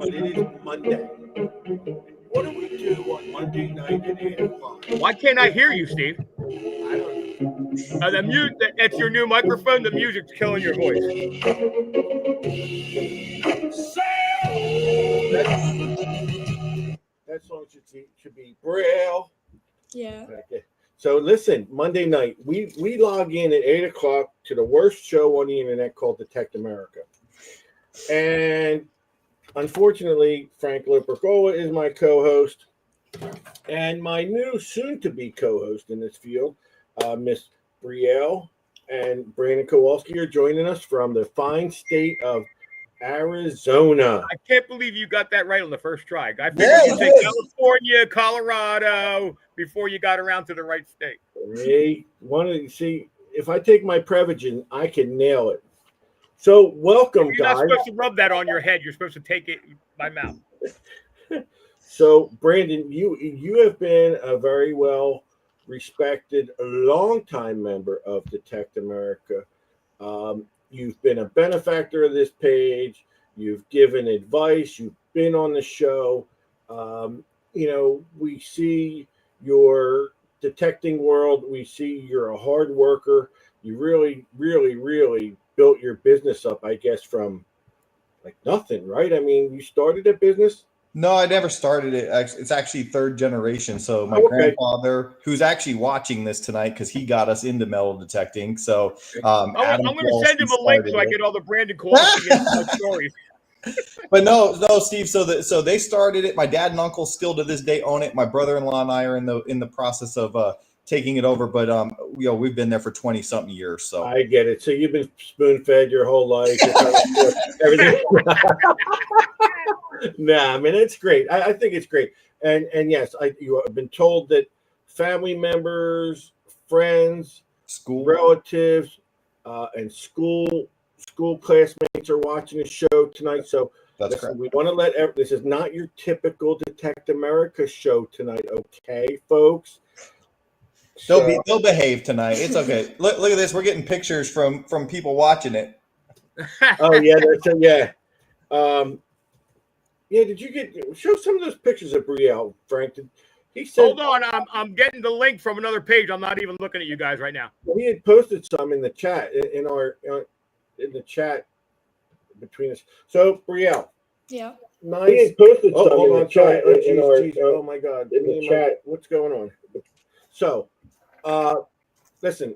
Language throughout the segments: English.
but it is Monday. What do we do on Monday night at 8 o'clock? Why can't I hear you, Steve? I don't know. That's your new microphone. The music's killing your voice. That song should be Brielle. Yeah. Okay. So listen, Monday night, we log in at 8 o'clock to the worst show on the internet called Detect America. And unfortunately, Frank Lopercola is my co-host. And my new soon-to-be co-host in this field, Miss Brielle and Brandon Kowalski are joining us from the fine state of Arizona. I can't believe you got that right on the first try. I figured you'd say California, Colorado before you got around to the right state. Hey, see, if I take my Prevagen, I can nail it. So welcome, You're guys. not supposed to rub that on your head. You're supposed to take it by mouth. So, Brandon, you have been a very well respected, longtime member of Detect America. You've been a benefactor of this page. You've given advice. You've been on the show. We see your detecting world. We see you're a hard worker. You really, really, really built your business up, I guess, from like nothing, right? I mean, you started a business. No, I never started it. It's actually third generation. So my grandfather, who's actually watching this tonight because he got us into metal detecting. So I'm going to send him a link so I get all the Brandon Kowalski stories. But no, Steve. So they started it. My dad and uncle still to this day own it. My brother-in-law and I are in the process of taking it over. But we've been there for 20-something years. So I get it. So you've been spoon-fed your whole life. Everything. Nah, I mean, it's great. I think it's great. And yes, you have been told that family members, friends, school relatives, and school classmates are watching the show tonight. So that's correct. We want to this is not your typical Detect America show tonight, okay, folks? They'll behave tonight. It's okay. Look at this. We're getting pictures from people watching it. Oh yeah, yeah, did you show some of those pictures of Brielle, Frank? He said, hold on, I'm getting the link from another page. I'm not even looking at you guys right now. He had posted some in the chat in the chat between us. So Brielle, yeah, nice. He had posted some in the chat oh my God, in the chat. What's going on? So, listen,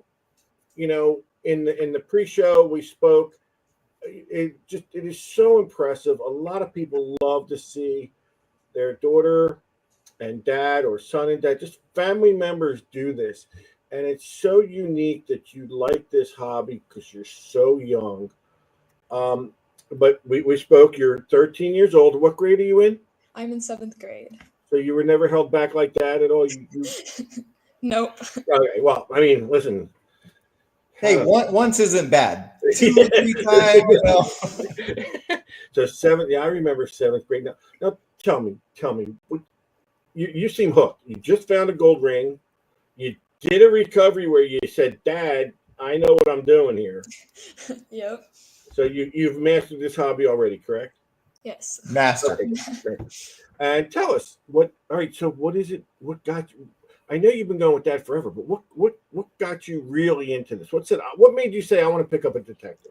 in the pre-show we spoke. It is so impressive. A lot of people love to see their daughter and dad or son and dad, just family members do this. And it's so unique that you like this hobby because you're so young. But we spoke, you're 13 years old. What grade are you in? I'm in 7th grade. So you were never held back like that at all? Nope. Okay, well, I mean, listen. Hey, once isn't bad. 2 or 3 times, So 7th, yeah, I remember 7th grade. Now tell me, you seem hooked. You just found a gold ring. You did a recovery where you said, "Dad, I know what I'm doing here." Yep. So you've mastered this hobby already, correct? Yes. Master. Okay. And tell us all right, so what is it? What got you? I know you've been going with that forever, but what got you really into this? What made you say I want to pick up a detector?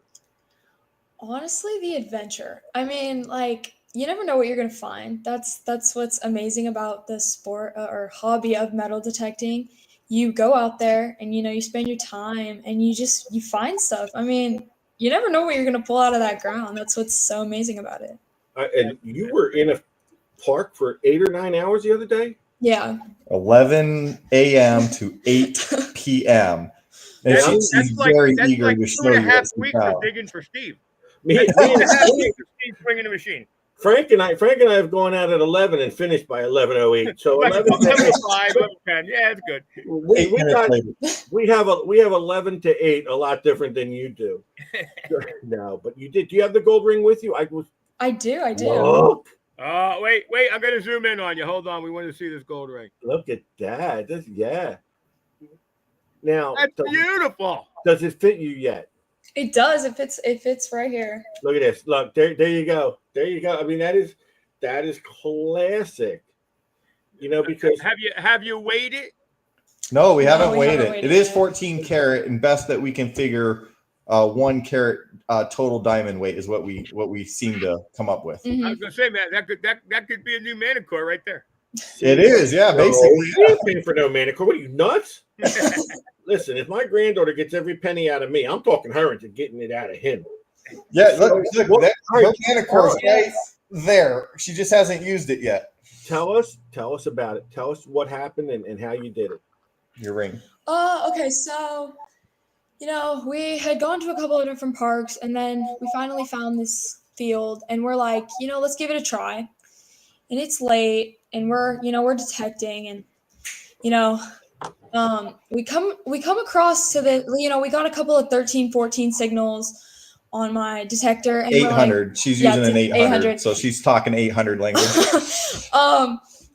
Honestly, the adventure. I mean, like, you never know what you're going to find. That's what's amazing about the sport or hobby of metal detecting. You go out there and you spend your time and you find stuff. I mean, you never know what you're going to pull out of that ground. That's what's so amazing about it. And you were in a park for 8 or 9 hours the other day? Yeah. 11 a.m. to 8 p.m. And she's very eager to show you. That's 2.5 weeks of digging for Steve. Me and Steve bringing the machine. Frank and I have gone out at 11 and finished by 11:08. So 11:05, 11:10. Yeah, it's good. We have 11 to 8, a lot different than you do. No, but you did. Do you have the gold ring with you? I do. Look. Wait, I'm gonna zoom in on you. Hold on, we want to see this gold ring. Look at that. Yeah. Now that's beautiful. Does it fit you yet? It does. It fits right here. Look at this. Look, there you go. I mean, that is That is classic. You know, because have you weighed it? No, we No, haven't we weighed haven't it. weighed It it is yet. 14 karat, and best that we can figure 1 carat total diamond weight is what we seem to come up with. Mhm. I was gonna say, man, that could be a new manicure right there. It is, yeah, no, basically. we ain't paying for no manicure. What are you, nuts? Listen, if my granddaughter gets every penny out of me, I'm talking her into getting it out of him. Yeah, So, look, what- her manicure is all right there. She just hasn't used it yet. Tell us about it. Tell us what happened and how you did it. Your ring. Okay, so we had gone to a couple of different parks, and then we finally found this field, and we're like, let's give it a try. And it's late, and we're detecting, and we come across to the, we got a couple of 13, 14 signals on my detector, and 800. She's using an 800, 800. so she's talking 800 language.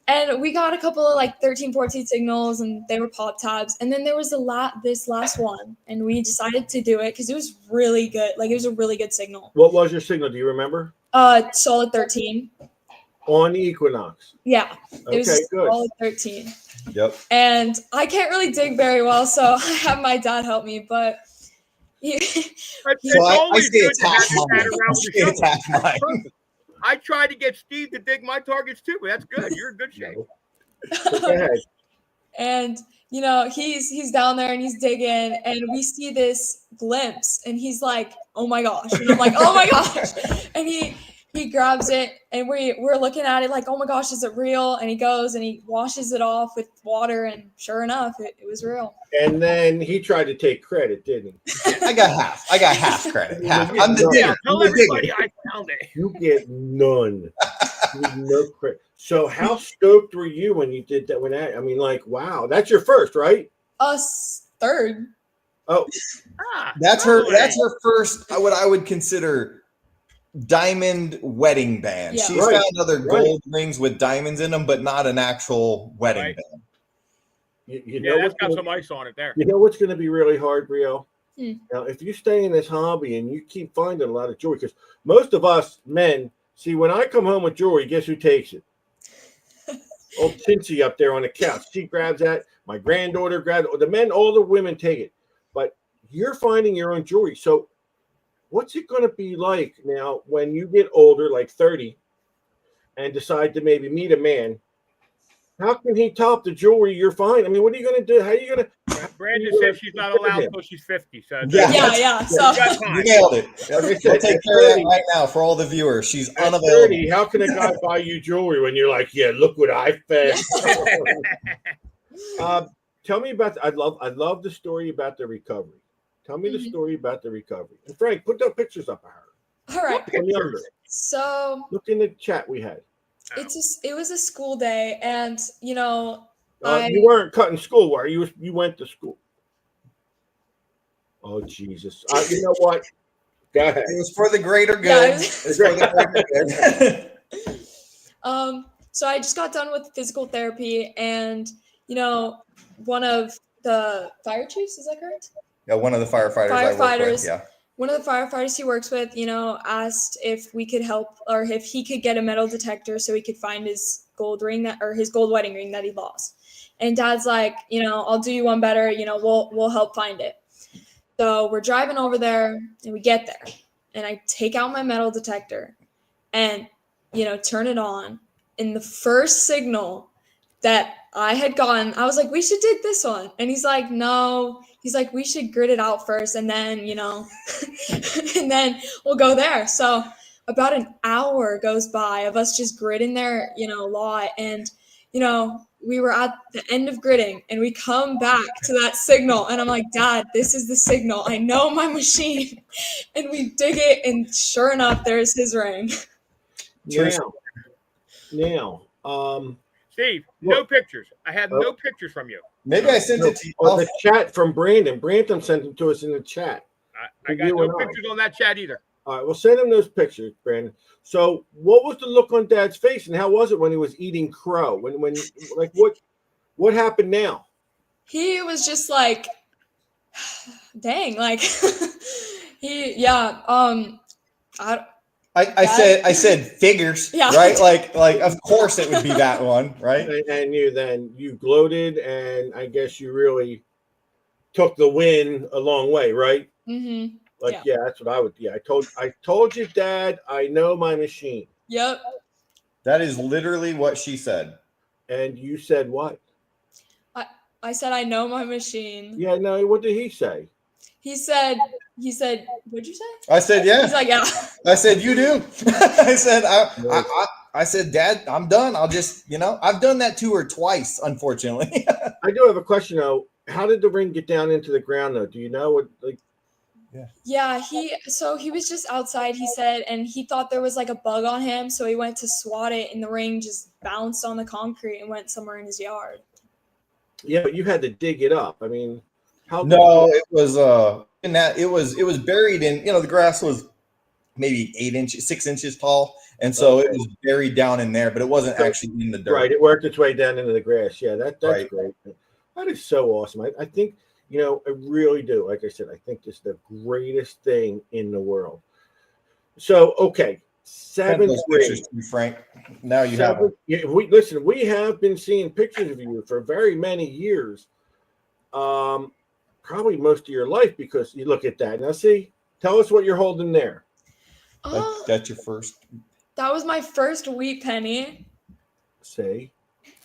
And we got a couple of 13, 14 signals, and they were pop tabs. And then there was this last one, and we decided to do it because it was really good. It was a really good signal. What was your signal? Do you remember? Solid 13. On the Equinox. Yeah. It was good. solid 13. Yep. And I can't really dig very well, so I have my dad help me, but It's So I always say good it's to have half your dad mine. around with your It's half mine. shovel. I tried to get Steve to dig my targets too, but that's good. You're in good shape. Go ahead. and he's down there and he's digging, and we see this glimpse, and he's like, oh my gosh, and I'm like, oh my gosh, and he grabs it, and we're looking at it like, oh my gosh, is it real? And he goes and he washes it off with water, and sure enough, it was real. And then he tried to take credit, didn't he? I got half credit. Half. I'm the Yeah, digger. Tell I'm the everybody digger. I found it. You get none. You get no credit. So how stoked were you when you did that? Wow, that's your first, right? Us third. Oh, That's her first, what I would consider diamond wedding band. Yeah. She's Right. found other gold rings with diamonds in them, but not an actual wedding Right. band. you know Yeah, what's that's got gonna, some ice on it there. you know what's going to be really hard, Brielle? Hmm. Now, if you stay in this hobby and you keep finding a lot of jewelry, because most of us men see when I come home with jewelry, guess who takes it? Old Cincy up there on the couch. She grabs that. My granddaughter grabs it. The men, all the women take it. But you're finding your own jewelry. So what's it going to be like now when you get older, like 30, and decide to maybe meet a man? How can he top the jewelry you're finding? I mean, what are you going to do? How are you going to? Brandon says she's not allowed until she's 50. So Yeah. So you got time. You nailed it. Like I We'll said, take at care of 30, that right now for all the viewers. She's at unavailable. 30, how can a guy buy you jewelry when you're like, yeah, look what I found? Tell me about. I love the story about the recovery. Tell me the story about the recovery. And Frank, put those pictures up of her. all right. From younger. So Look in the chat we had. it was a school day, and You weren't cutting school, were you? You went to school. Oh Jesus! You know what? Go ahead. It was for the greater good. Yeah, It's for the greater good. So I just got done with physical therapy, and one of the fire chiefs, is that correct? Yeah, one of the firefighters I work with, yeah. One of the firefighters he works with, asked if we could help, or if he could get a metal detector so he could find his gold ring his gold wedding ring that he lost. And Dad's like, I'll do you one better. We'll help find it. So we're driving over there, and we get there, and I take out my metal detector and, turn it on. And the first signal that I had gotten, I was like, we should dig this one. And he's like, no. He's like, we should grit it out first, and then, and then we'll go there. So about an hour goes by of us just gritting there, a lot. And, we were at the end of gritting, and we come back to that signal, and I'm like, Dad, this is the signal. I know my machine. And we dig it, and sure enough, there's his ring. Now, Steve, no pictures. I have no pictures from you. Maybe I sent it to you. The chat from Brandon. Brandon sent them to us in the chat. I got no pictures on that chat either. All right, well, send him those pictures, Brandon. So, what was the look on Dad's face, and how was it when he was eating crow? When what happened now? He was just like, dang, like I said figures, Yeah. right? Like of course it would be that one, right? And you gloated, and I guess you really took the win a long way, right? Mm-hmm. Like, yeah, that's what I would. Yeah, I told you, Dad, I know my machine. Yep. That is literally what she said. And you said what? I said I know my machine. Yeah, no. What did he say? He said, what'd you say? I said, yeah. He's like, yeah. I said, you do. I said, Dad, I'm done. I'll just, I've done that to her twice, unfortunately. I do have a question though. How did the ring get down into the ground though? Do you know what like? Yeah, he was just outside, he said, and he thought there was like a bug on him, so he went to swat it, and the ring just bounced on the concrete and went somewhere in his yard. Yeah, but you had to dig it up. I mean, how? No, it was it was buried in, the grass was maybe 6 inches tall, and so it was buried down in there, but it wasn't actually in the dirt. Right, it worked its way down into the grass. Yeah, that's right. Great. That is so awesome. I think, I really do. Like I said, I think this is the greatest thing in the world. So, okay, 7th grade. Frank. Now you have it. Yeah, we have been seeing pictures of you for very many years. Probably most of your life, because you look at that. Now, see, tell us what you're holding there. That's your first. That was my first wheat penny. See.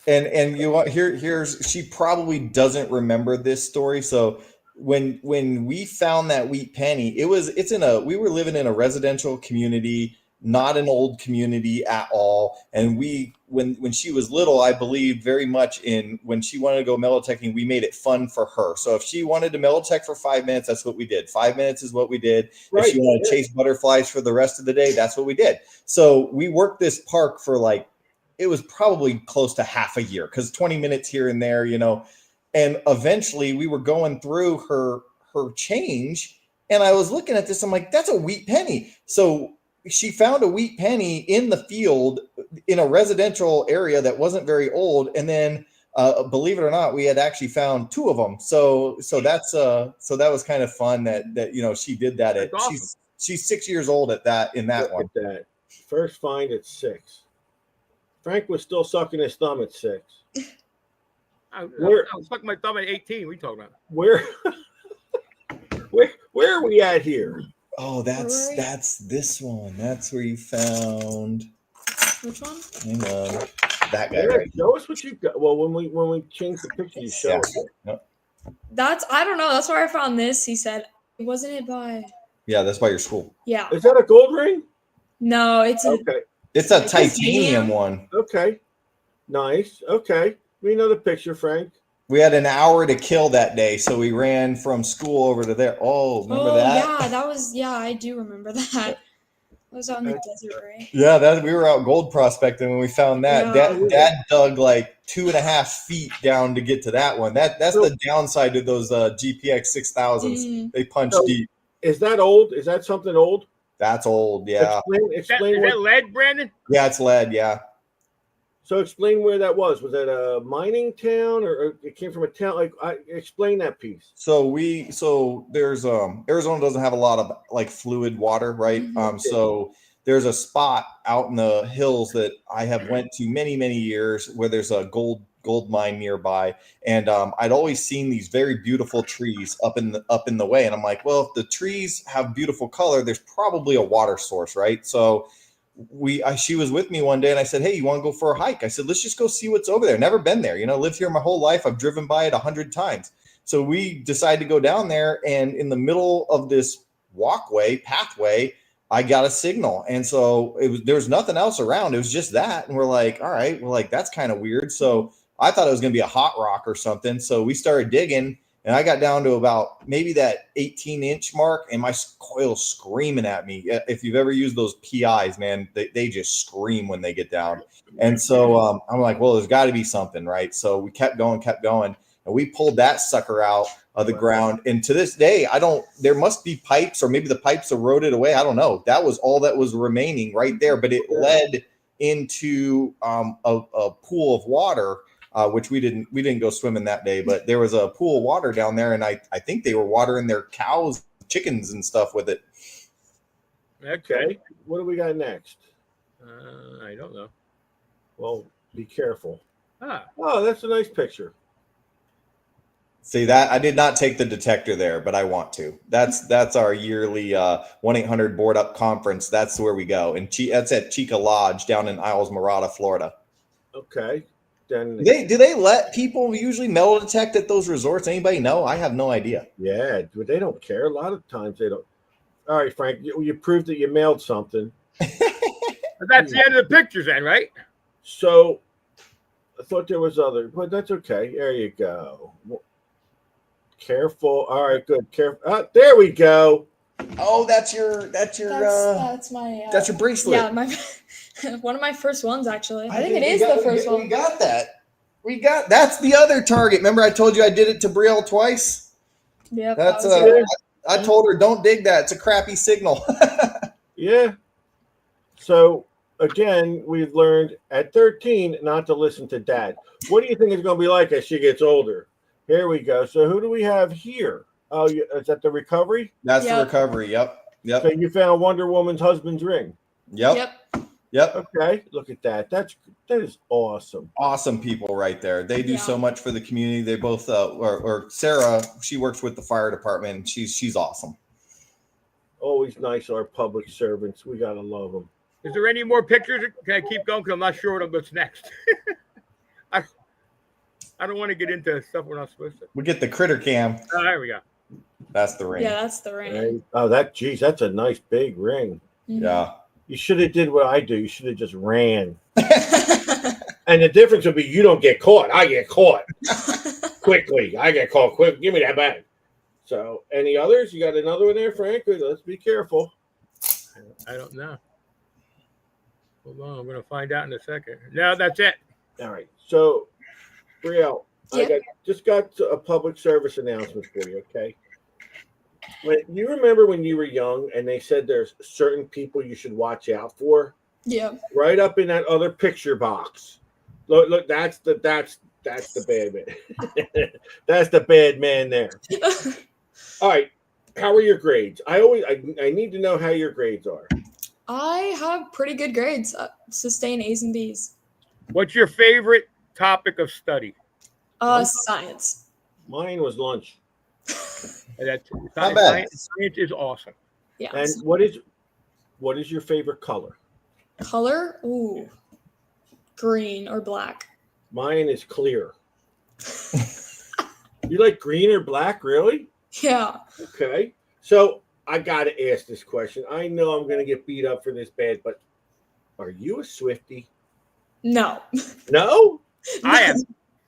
And you want here's she probably doesn't remember this story. So when we found that wheat penny, we were living in a residential community, not an old community at all. And when she was little, I believe very much in when she wanted to go melloteching, we made it fun for her. So if she wanted to mellotech for 5 minutes, that's what we did. 5 minutes is what we did. Right. If she wanted to chase butterflies for the rest of the day, that's what we did. So we worked this park for it was probably close to half a year, because 20 minutes here and there, and eventually we were going through her change, and I was looking at this. I'm like, that's a wheat penny. So she found a wheat penny in the field in a residential area that wasn't very old. And then, believe it or not, we had actually found 2 of them. So that was kind of fun that she did that. Awesome. She's 6 years old in that one. That first find at 6. Frank was still sucking his thumb at 6. I was sucking my thumb at 18. What are you talking about? Where are we at here? Oh, that's this one. That's where you found. Which one? Hang on. That guy. Right. Show us what you got. Well, when we change the picture, you show us it. Yep. I don't know. That's where I found this. He said, wasn't it by? Yeah, that's by your school. Yeah. Is that a gold ring? No, it's okay. It's a titanium one. Okay. Nice. Okay. We know the picture, Frank. We had an hour to kill that day, so we ran from school over to there. Oh, remember that? Yeah, I do remember that. I was out in the desert, right? Yeah, we were out gold prospecting when we found that. Yeah. Dad dug 2.5 feet down to get to that one. That's the downside to those GPX 6000s. They punch deep. Is that old? Is that something old? That's old, yeah. Explain is that lead, Brandon? Yeah, it's lead, yeah. So explain where that was. Was that a mining town, or it came from a town? Explain that piece. So there's Arizona doesn't have a lot of fluid water, right? Mm-hmm. So there's a spot out in the hills that I have went to many, many years where there's a gold mine nearby, and I'd always seen these very beautiful trees up in the way, and I'm like, well, if the trees have beautiful color, there's probably a water source, right? So she was with me one day, and I said, hey, you want to go for a hike? I said, let's just go see what's over there. Never been there, lived here my whole life. I've driven by it 100 times. So we decided to go down there, and in the middle of this pathway, I got a signal. And so there was nothing else around. It was just that. And we're like, all right, that's kind of weird. So I thought it was going to be a hot rock or something. So we started digging, and I got down to about maybe that 18-inch mark, and my coil's screaming at me. If you've ever used those PIs, man, they just scream when they get down. And so I'm like, well, there's got to be something, right? So we kept going, and we pulled that sucker out of the ground. And to this day, there must be pipes, or maybe the pipes eroded away. I don't know. That was all that was remaining right there, but it led into a pool of water. Which we didn't go swimming that day, but there was a pool of water down there, and I think they were watering their cows, chickens, and stuff with it. Okay. What do we got next? I don't know. Well, be careful. Ah. Oh, that's a nice picture. See that I did not take the detector there, but I want to. That's our yearly 1-800 board up conference. That's where we go, and that's at Chica Lodge down in Isles Morada, Florida. Okay. Then do they let people usually metal detect at those resorts? Anybody know? I have no idea. Yeah, they don't care. A lot of times they don't. All right, Frank, you proved that you mailed something. But that's the end of the pictures, then, right? So I thought there was other, but that's okay. There you go. Careful. All right, good. Careful. There we go. Oh, that's your That's my that's your bracelet. Yeah, my one of my first ones actually. I think it is the first one. We got that. That's the other target. Remember I told you I did it to Brielle twice? Yep. That's I told her don't dig that. It's a crappy signal. Yeah. So again, we've learned at 13 not to listen to dad. What do you think it's going to be like as she gets older? Here we go. So who do we have here? Oh, is that the recovery? That's the recovery. Yep. So you found Wonder Woman's husband's ring. Yep. Okay. Look at that. That is awesome. Awesome people right there. They do so much for the community. They both or Sarah, she works with the fire department. And she's awesome. Always nice, our public servants. We gotta love them. Is there any more pictures? Can I keep going? Because I'm not sure what's next. I don't want to get into stuff we're not supposed to. We get the critter cam. Oh, there we go. That's the ring. Yeah, that's the ring. Right. Oh, that's a nice big ring. Mm-hmm. Yeah. You should have did what I do. You should have just ran. And the difference would be you don't get caught. I get caught quickly. I get caught quick. Give me that back. So, any others? You got another one there, Frank? Let's be careful. I don't know. Hold on, I'm going to find out in a second. No, that's it. All right. So, Brielle, Yep. I just got a public service announcement for you, okay? When you remember when you were young and they said there's certain people you should watch out for? Yeah. Right up in that other picture box. Look, that's the bad man. That's the bad man there. All right. How are your grades? I need to know how your grades are. I have pretty good grades. Sustain A's and B's. What's your favorite topic of study? Science. Mine was lunch. Science is awesome. Yeah. And what is your favorite color? Color? Ooh. Green or black. Mine is clear. You like green or black, really? Yeah. Okay. So I got to ask this question. I know I'm going to get beat up for this bad, but are you a Swiftie? No. No? I am.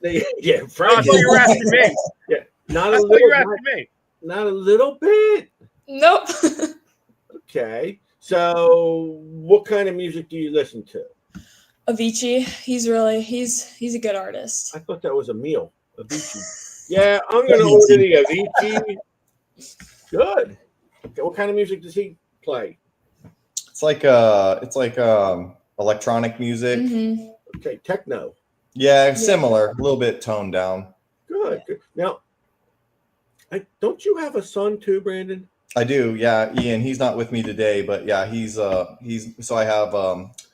Yeah, Frank. I thought you were asking me. Yeah, not I a thought you were little. asking me. Not a little bit. Nope. Okay. So, what kind of music do you listen to? Avicii. He's a good artist. I thought that was a meal. Avicii. Yeah, I'm going to order the Avicii. Good. Okay, what kind of music does he play? It's like electronic music. Mm-hmm. Okay, techno. Yeah, similar, a little bit toned down. Good. Now, don't you have a son too, Brandon? I do, yeah. Ian, he's not with me today, but yeah, he's so I have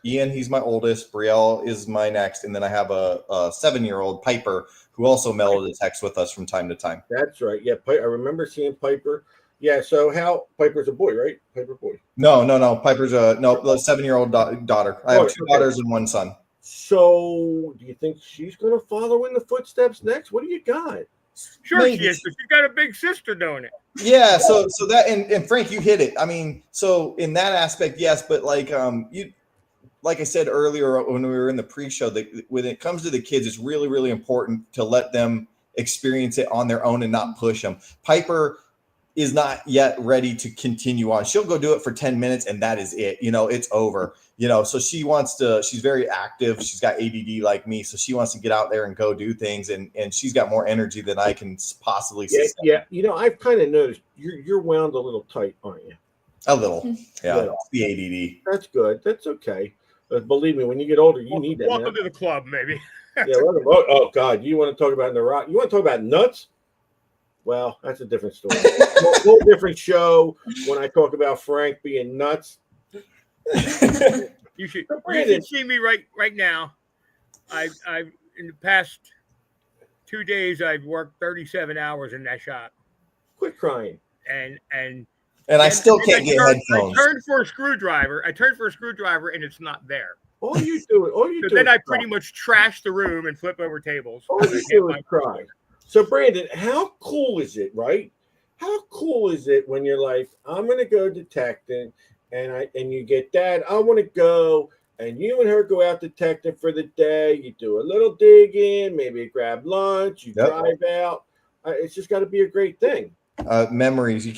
Ian, he's my oldest. Brielle is my next, and then I have a 7-year-old Piper who also metal detects with us from time to time. That's right. Yeah, I remember seeing Piper. Yeah. So Piper's a boy, right? Piper boy. No. Piper's a 7-year-old daughter. I have 2 daughters and 1 son. So, do you think she's going to follow in the footsteps next? What do you got? Sure Maybe. she is, but she's got a big sister doing it. Yeah, so that and Frank, you hit it. I mean, so in that aspect, yes, but like I said earlier when we were in the pre-show, that when it comes to the kids, it's really, really important to let them experience it on their own and not push them. Piper is not yet ready to continue on. She'll go do it for 10 minutes and that is it. It's over. So she's very active. She's got ADD like me. So she wants to get out there and go do things. And she's got more energy than I can possibly sustain. Yeah. I've kind of noticed you're wound a little tight, aren't you? A little. Yeah. Little. The ADD. That's good. That's okay. But believe me, when you get older, you need that. Welcome to the club, maybe. Yeah. Oh God. You want to talk about neurotic? You want to talk about nuts? Well, that's a different story. Whole different show when I talk about Frank being nuts. You should see me right now. I've in the past 2 days I've worked 37 hours in that shop. Quit crying. And I still can't get headphones. I turned for a screwdriver, and it's not there. All you do. Then I pretty much trash the room and flip over tables. All you do is cry. So Brandon, how cool is it, right? How cool is it when you're like, I'm gonna go detecting, and you get Dad, I want to go, and you and her go out detecting for the day. You do a little digging, maybe grab lunch, you drive out. It's just got to be a great thing. Memories, I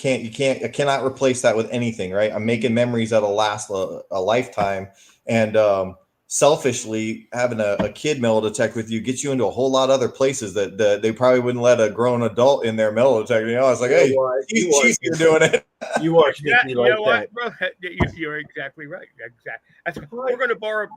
cannot replace that with anything, right? I'm making memories that'll last a lifetime, and selfishly having a kid metal detect with you gets you into a whole lot of other places that they probably wouldn't let a grown adult in their metal detector. You know, it's like, hey, she's doing it. You are sneaky like that, bro. You're exactly right. Exactly. We're gonna bar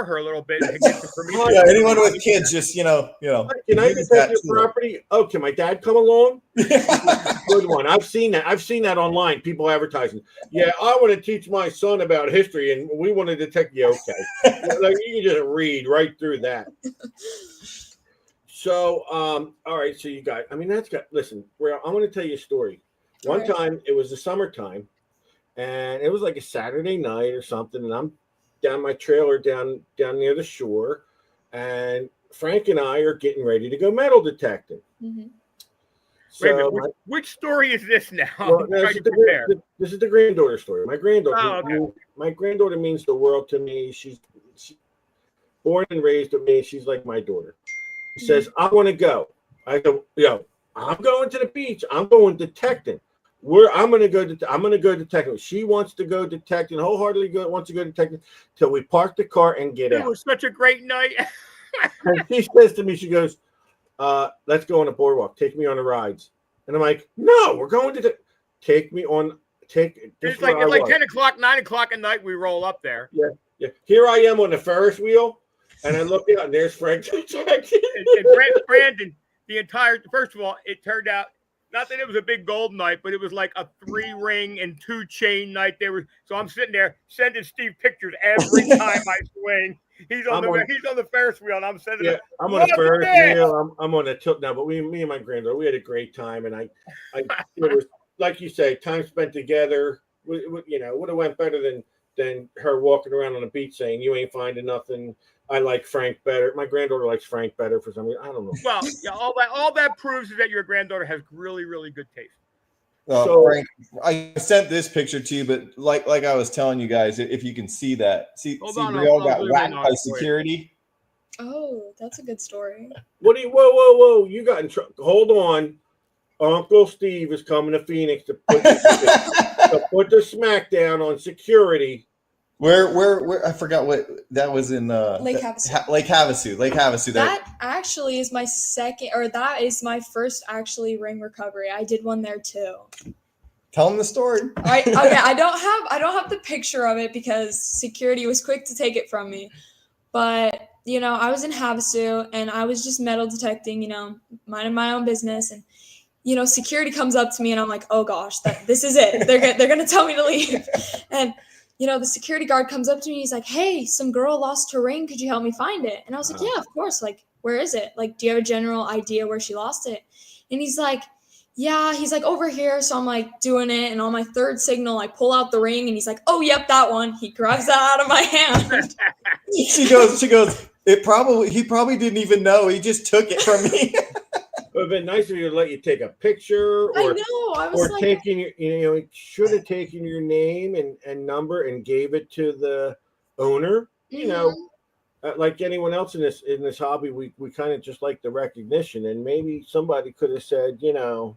her a little bit. And get the permission. Yeah, anyone with kids, just you know. Can I detect your property? Oh, can my dad come along? Good one. I've seen that online. People advertising. Yeah, I want to teach my son about history, and we want to detect you. Okay, like you can just read right through that. So, all right. So you got. I mean, listen. I'm going to tell you a story. One time, it was the summertime, and it was like a Saturday night or something, and I'm down my trailer down near the shore, and Frank and I are getting ready to go metal detecting. Mm-hmm. So, which story is this now? Well, this is the granddaughter story. My granddaughter. My granddaughter means the world to me. She's born and raised with me. She's like my daughter. She says, I want to go. I go, I'm going to the beach. I'm going detecting. I'm going to go detecting. She wants to go detecting. Wholeheartedly wants to go detecting till we park the car and get out. It was such a great night. And she says to me, she goes, let's go on a boardwalk. Take me on the rides. And I'm like, no, we're going to take me on. It's like 10 o'clock, 9 o'clock at night. We roll up there. Yeah. Here I am on the Ferris wheel, and I look out, and there's Frank. and Brandon, first of all, it turned out. Not that it was a big gold night, but it was like a 3-ring and 2-chain night. So I'm sitting there sending Steve pictures every time I swing. He's on the Ferris wheel, and I'm sending. Yeah, I'm on the Ferris wheel. I'm on the tilt now. But me and my granddaughter, we had a great time, and it was like you say, time spent together. Would have went better than her walking around on the beach saying, "You ain't finding nothing. I like Frank better." My granddaughter likes Frank better for some reason. I don't know. Well, yeah, all that proves is that your granddaughter has really, really good taste. Frank, I sent this picture to you, but like I was telling you guys, if you can see that, Brielle got whacked by security. Oh, that's a good story. Whoa! You got in trouble. Hold on. Uncle Steve is coming to Phoenix to put the smack down on security. Where I forgot what that was in Lake Havasu. Lake Havasu. That actually is my that is my first actually ring recovery. I did one there too. Tell them the story. Okay, I don't have the picture of it because security was quick to take it from me. But I was in Havasu and I was just metal detecting, minding my own business, and security comes up to me and I'm like, oh gosh, this is it. They're gonna tell me to leave. And the security guard comes up to me. He's like, hey, some girl lost her ring. Could you help me find it? And I was like, yeah, of course. Like, where is it? Like, do you have a general idea where she lost it? And he's like, yeah. He's like, over here. So I'm like doing it. And on my third signal, I pull out the ring. And he's like, oh, yep, that one. He grabs that out of my hand. She goes, he probably didn't even know. He just took it from me. It would have been nice of you to let you take a picture, or I know. I was like, taking your, should have taken your name and number and gave it to the owner. Like anyone else in this hobby, we kind of just like the recognition, and maybe somebody could have said, Brandon,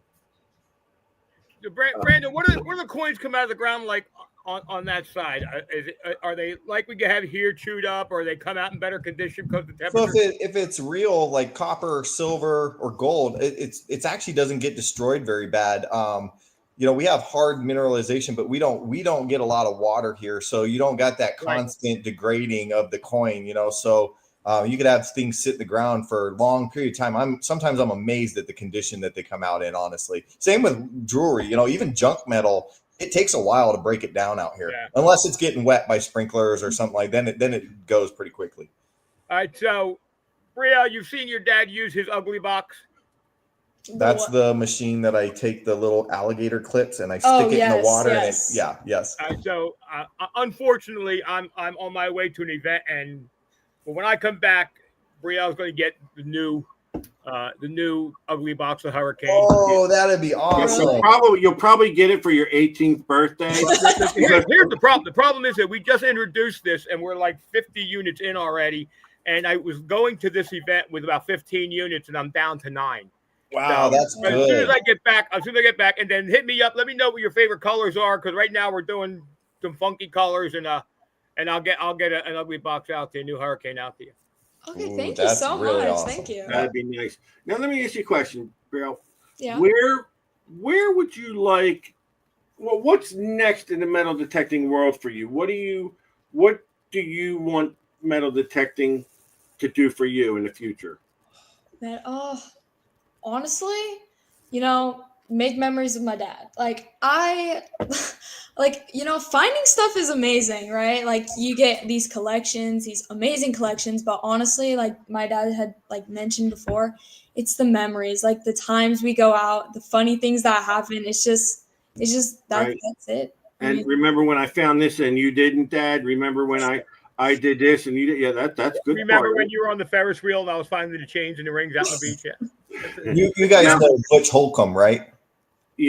what are the coins come out of the ground like on that side? Are they like we have here chewed up, or they come out in better condition because the temperature? So if it's real, like copper, or silver, or gold, it's actually doesn't get destroyed very bad. We have hard mineralization, but we don't get a lot of water here, so you don't got that constant degrading of the coin. So you could have things sit in the ground for a long period of time. I'm amazed at the condition that they come out in. Honestly, same with jewelry. Even junk metal it takes a while to break it down out here, Yeah. unless it's getting wet by sprinklers or something like that. Then it goes pretty quickly. All right, so Brielle, you've seen your dad use his ugly box. That's the machine that I take the little alligator clips and I stick it in the water and it. Yeah, yes. All right, so unfortunately, I'm on my way to an event, and when I come back, Brielle's going to get the new ugly box of Hurricane. Oh, that'd be awesome. You'll probably get it for your 18th birthday. Here's the problem. The problem is that we just introduced this, and we're like 50 units in already. And I was going to this event with about 15 units, and I'm down to 9. Wow, so, that's good. As soon as I get back, and then hit me up. Let me know what your favorite colors are, because right now we're doing some funky colors, and I'll get an ugly box out there, a new Hurricane out there. Okay, thank you so much. Awesome. Thank you. That'd be nice. Now let me ask you a question, Brielle. Yeah. Where would you like? Well, what's next in the metal detecting world for you? What do you want metal detecting to do for you in the future? Man, honestly, make memories with my dad. Finding stuff is amazing, right? Like, you get these collections, these amazing collections, but honestly, like my dad had mentioned before, it's the memories, like the times we go out, the funny things that happen. It's just right. That's it. And remember when I found this and you didn't, Dad? Remember when I did this and you did? Yeah, that's good. Remember when you were on the Ferris wheel and I was finding the chains and the rings out on the beach? Yeah. You guys know Butch Holcomb, right?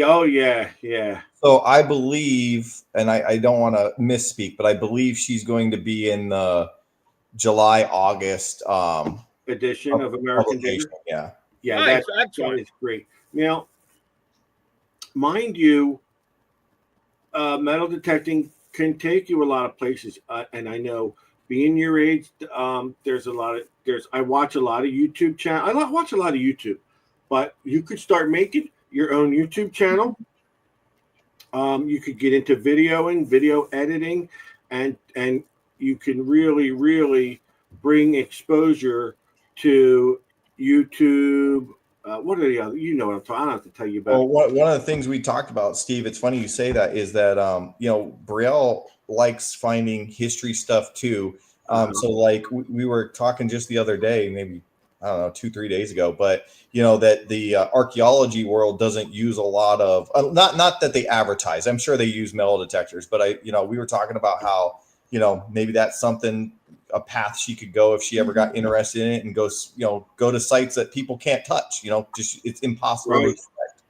Oh, yeah. So I believe, and I don't want to misspeak, but I believe she's going to be in the July-August edition of American Digger. Yeah. Yeah, nice. that is great. Now, mind you, metal detecting can take you a lot of places, and I know being your age, I watch a lot of YouTube channel. I watch a lot of YouTube, but you could start making your own YouTube channel. You could get into video editing, and you can really bring exposure to YouTube. What are the other? You know what I'm talking. I don't have to tell you about. Well, one of the things we talked about, Steve. It's funny you say that. Is that Brielle likes finding history stuff too. So like we were talking just the other day, maybe I don't know 2-3 days ago, but that the archaeology world doesn't use a lot of not that they advertise. I'm sure they use metal detectors, but we were talking about how maybe that's something, a path she could go if she ever got interested in it, and go to sites that people can't touch. Just it's impossible to expect.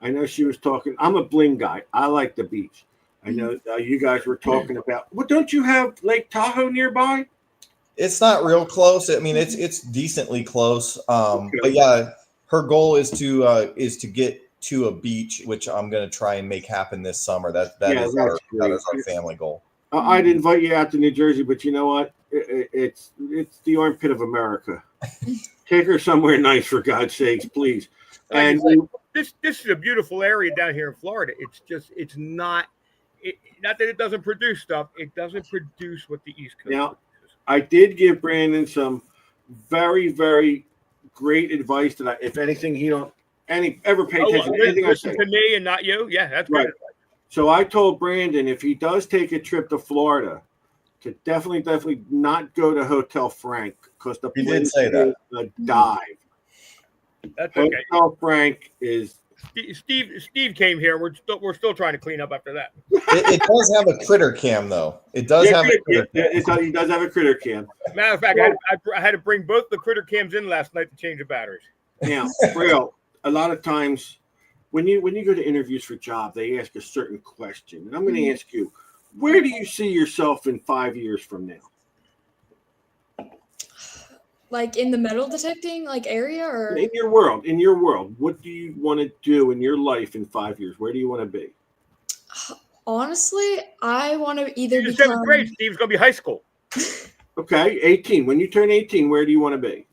I know she was talking. I'm a bling guy. I like the beach. I know you guys were talking about. Well, don't you have Lake Tahoe nearby? It's not real close. I mean, it's decently close. But yeah, her goal is to get to a beach, which I'm going to try and make happen this summer. That is our family goal. I'd invite you out to New Jersey, but you know what? It's the armpit of America. Take her somewhere nice, for God's sakes, please. And this is a beautiful area down here in Florida. It's not that it doesn't produce stuff. It doesn't produce what the East Coast produces. I did give Brandon some very, very great advice that if anything, he don't ever pay attention to anything I say. To me and not you. Yeah, that's right. Good. So I told Brandon, if he does take a trip to Florida, to definitely not go to Hotel Frank, because the place is a dive. That's okay. Hotel Frank is. Steve came here. We're still trying to clean up after that. It does have a critter cam, though. It does have a critter cam. He does have a critter cam. Matter of fact, I had to bring both the critter cams in last night to change the batteries. Now, Brielle, a lot of times when you go to interviews for job, they ask a certain question, and I'm going to ask you, where do you see yourself in 5 years from now? Like in the metal detecting area, or in your world, what do you want to do in your life in 5 years? Where do you want to be? Honestly, I want to either become 7th grade. Steve's going to be high school. Okay, 18. When you turn 18, where do you want to be?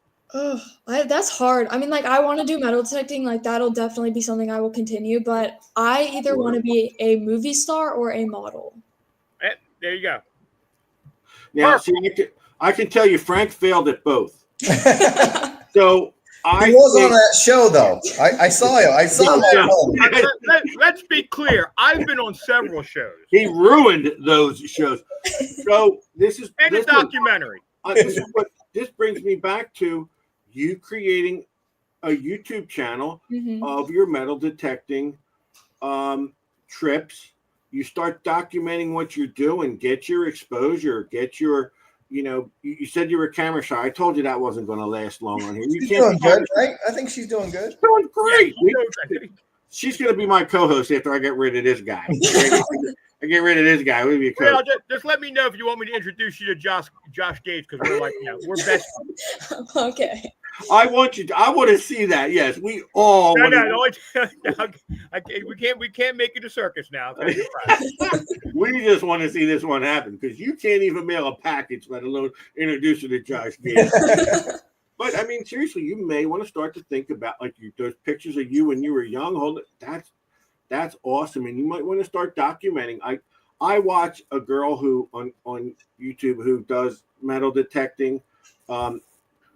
That's hard. I mean, I want to do metal detecting. That'll definitely be something I will continue. But I either want to be a movie star or a model. There you go. Now, see, I can tell you, Frank failed at both. So He was on that show, though. I saw him. I saw him on home. Let's be clear. I've been on several shows. He ruined those shows. So this is And a documentary. This brings me back to you creating a YouTube channel of your metal detecting trips. You start documenting what you're doing, get your exposure, get your, you said you were camera shy. I told you that wasn't going to last long on here. She's doing good, right? I think she's doing good. Doing great. Yeah, She's going to be my co-host after I get rid of this guy. I get rid of this guy. We'll be a co-host. Just let me know if you want me to introduce you to Josh Gates, because we're like, we're best. Okay. I want to see that. Yes, we all. We can't make it a circus now. We just want to see this one happen, because you can't even mail a package, let alone introduce you to Josh Gates. But I mean, seriously, you may want to start to think about those pictures of you when you were young. Hold it, that's awesome, and you might want to start documenting. I watch a girl who on YouTube who does metal detecting.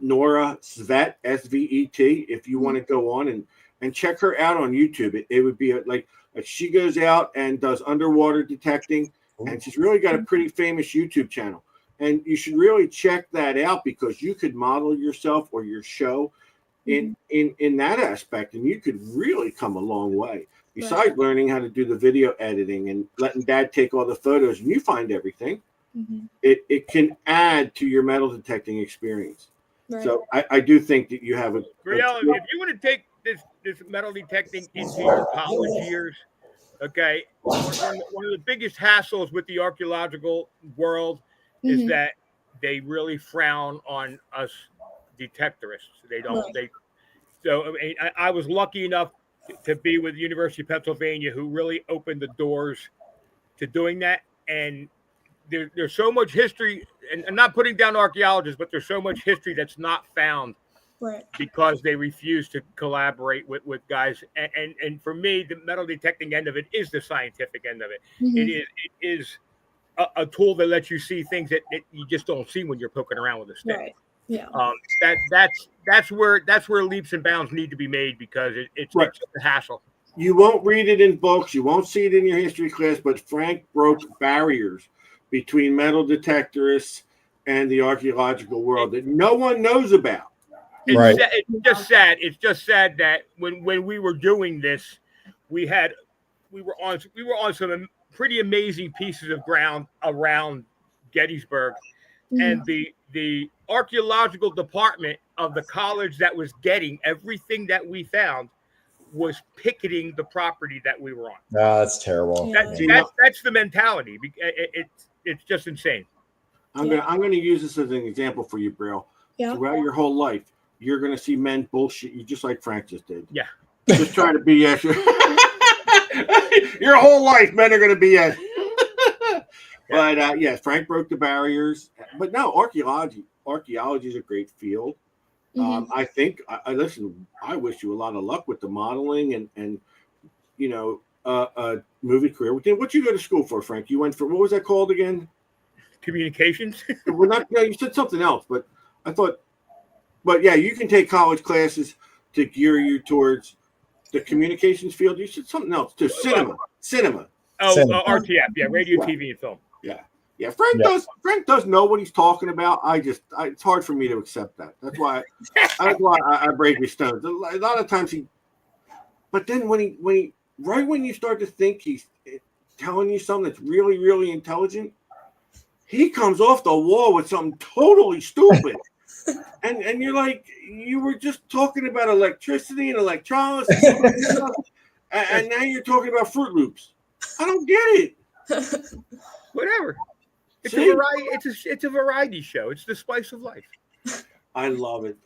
Nora Svet, Svet. If you want to go on and check her out on YouTube, it would be like she goes out and does underwater detecting, and she's really got a pretty famous YouTube channel. And you should really check that out, because you could model yourself or your show in that aspect, and you could really come a long way. Besides learning how to do the video editing and letting Dad take all the photos and you find everything, it can add to your metal detecting experience. Right. So I do think that you have Brielle, if you want to take this metal detecting into your college years, okay, one of the biggest hassles with the archaeological world is that they really frown on us detectorists. They don't. So I was lucky enough to be with the University of Pennsylvania, who really opened the doors to doing that. And there's so much history, and I'm not putting down archaeologists, but there's so much history that's not found, because they refuse to collaborate with guys. And for me, the metal detecting end of it is the scientific end of it. It is a tool that lets you see things that you just don't see when you're poking around with a stick. Right. Yeah. That's where leaps and bounds need to be made, because it's a hassle. You won't read it in books, you won't see it in your history class, but Frank broke barriers between metal detectorists and the archaeological world that no one knows about. It's just sad that when we were doing this, we were on some pretty amazing pieces of ground around Gettysburg, and the archaeological department of the college that was getting everything that we found was picketing the property that we were on. No, that's terrible. That's the mentality. It's just insane. I'm gonna use this as an example for you, Brielle. Yeah. Throughout your whole life, you're gonna see men bullshit you just like Frank just did. Yeah. Just trying to BS you. Your whole life, men are gonna BS. But yes, Frank broke the barriers. But no, archaeology is a great field. I think listen, I wish you a lot of luck with the modeling and movie career. What you go to school for, Frank? You went for, what was that called again? Communications. Well, you said something else, but I thought, but yeah, you can take college classes to gear you towards the communications field. You said something else too. Cinema. Oh, RTF. Yeah, radio, TV, and film. Yeah. Frank does know what he's talking about. It's hard for me to accept that. That's why I break his stones. A lot of times but then when you start to think he's telling you something that's really, really intelligent, he comes off the wall with something totally stupid. and you're like, you were just talking about electricity and electrolysis, and now you're talking about Fruit Loops. I don't get it. Whatever. It's a variety. It's a variety show. It's the spice of life. I love it.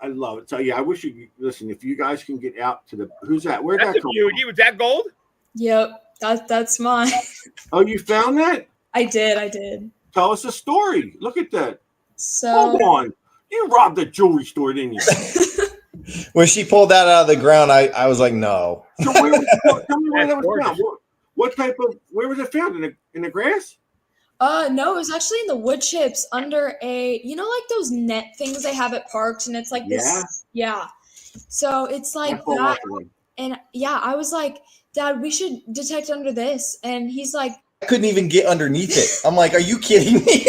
So yeah, I wish you listen. If you guys can get out to the, who's that? Where'd that come from? Was that gold? Yep, that's mine. Oh, you found that? I did. Tell us a story. Look at that. So hold on, you robbed a jewelry store, didn't you? When she pulled that out of the ground, I was like, no. So tell me where that was found. What type of? Where was it found? In the grass? No, it was actually in the wood chips under like those net things they have at parks, and it's like this. Yeah. So it's like I fall that. off of them. And yeah, I was like, Dad, we should detect under this. And he's like, I couldn't even get underneath it. I'm like, are you kidding me?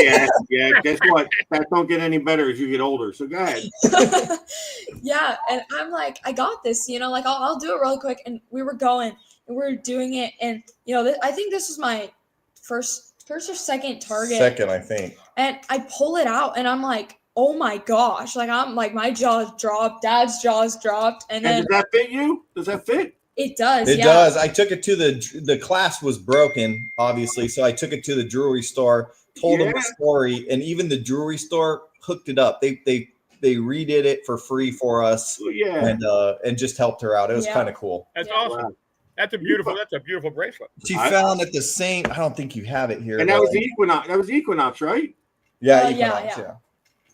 Yeah. Guess what? That don't get any better as you get older. So go ahead. yeah. And I'm like, I got this, you know, like I'll do it really quick. And we were going and we were doing it. And, you know, I think this was my first or second target. Second, I think. And I pull it out and I'm like, oh my gosh. Like, I'm like, my jaws dropped, Dad's jaws dropped. And then does that fit you? Does that fit? It does. It does. I took it to the clasp was broken, obviously. So I took it to the jewelry store, told them the story, and even the jewelry store hooked it up. They redid it for free for us, and just helped her out. It was kind of cool. That's awesome. Wow. That's a beautiful bracelet. She found at the same. I don't think you have it here. And that was the Equinox. That was Equinox, right? Yeah, Equinox.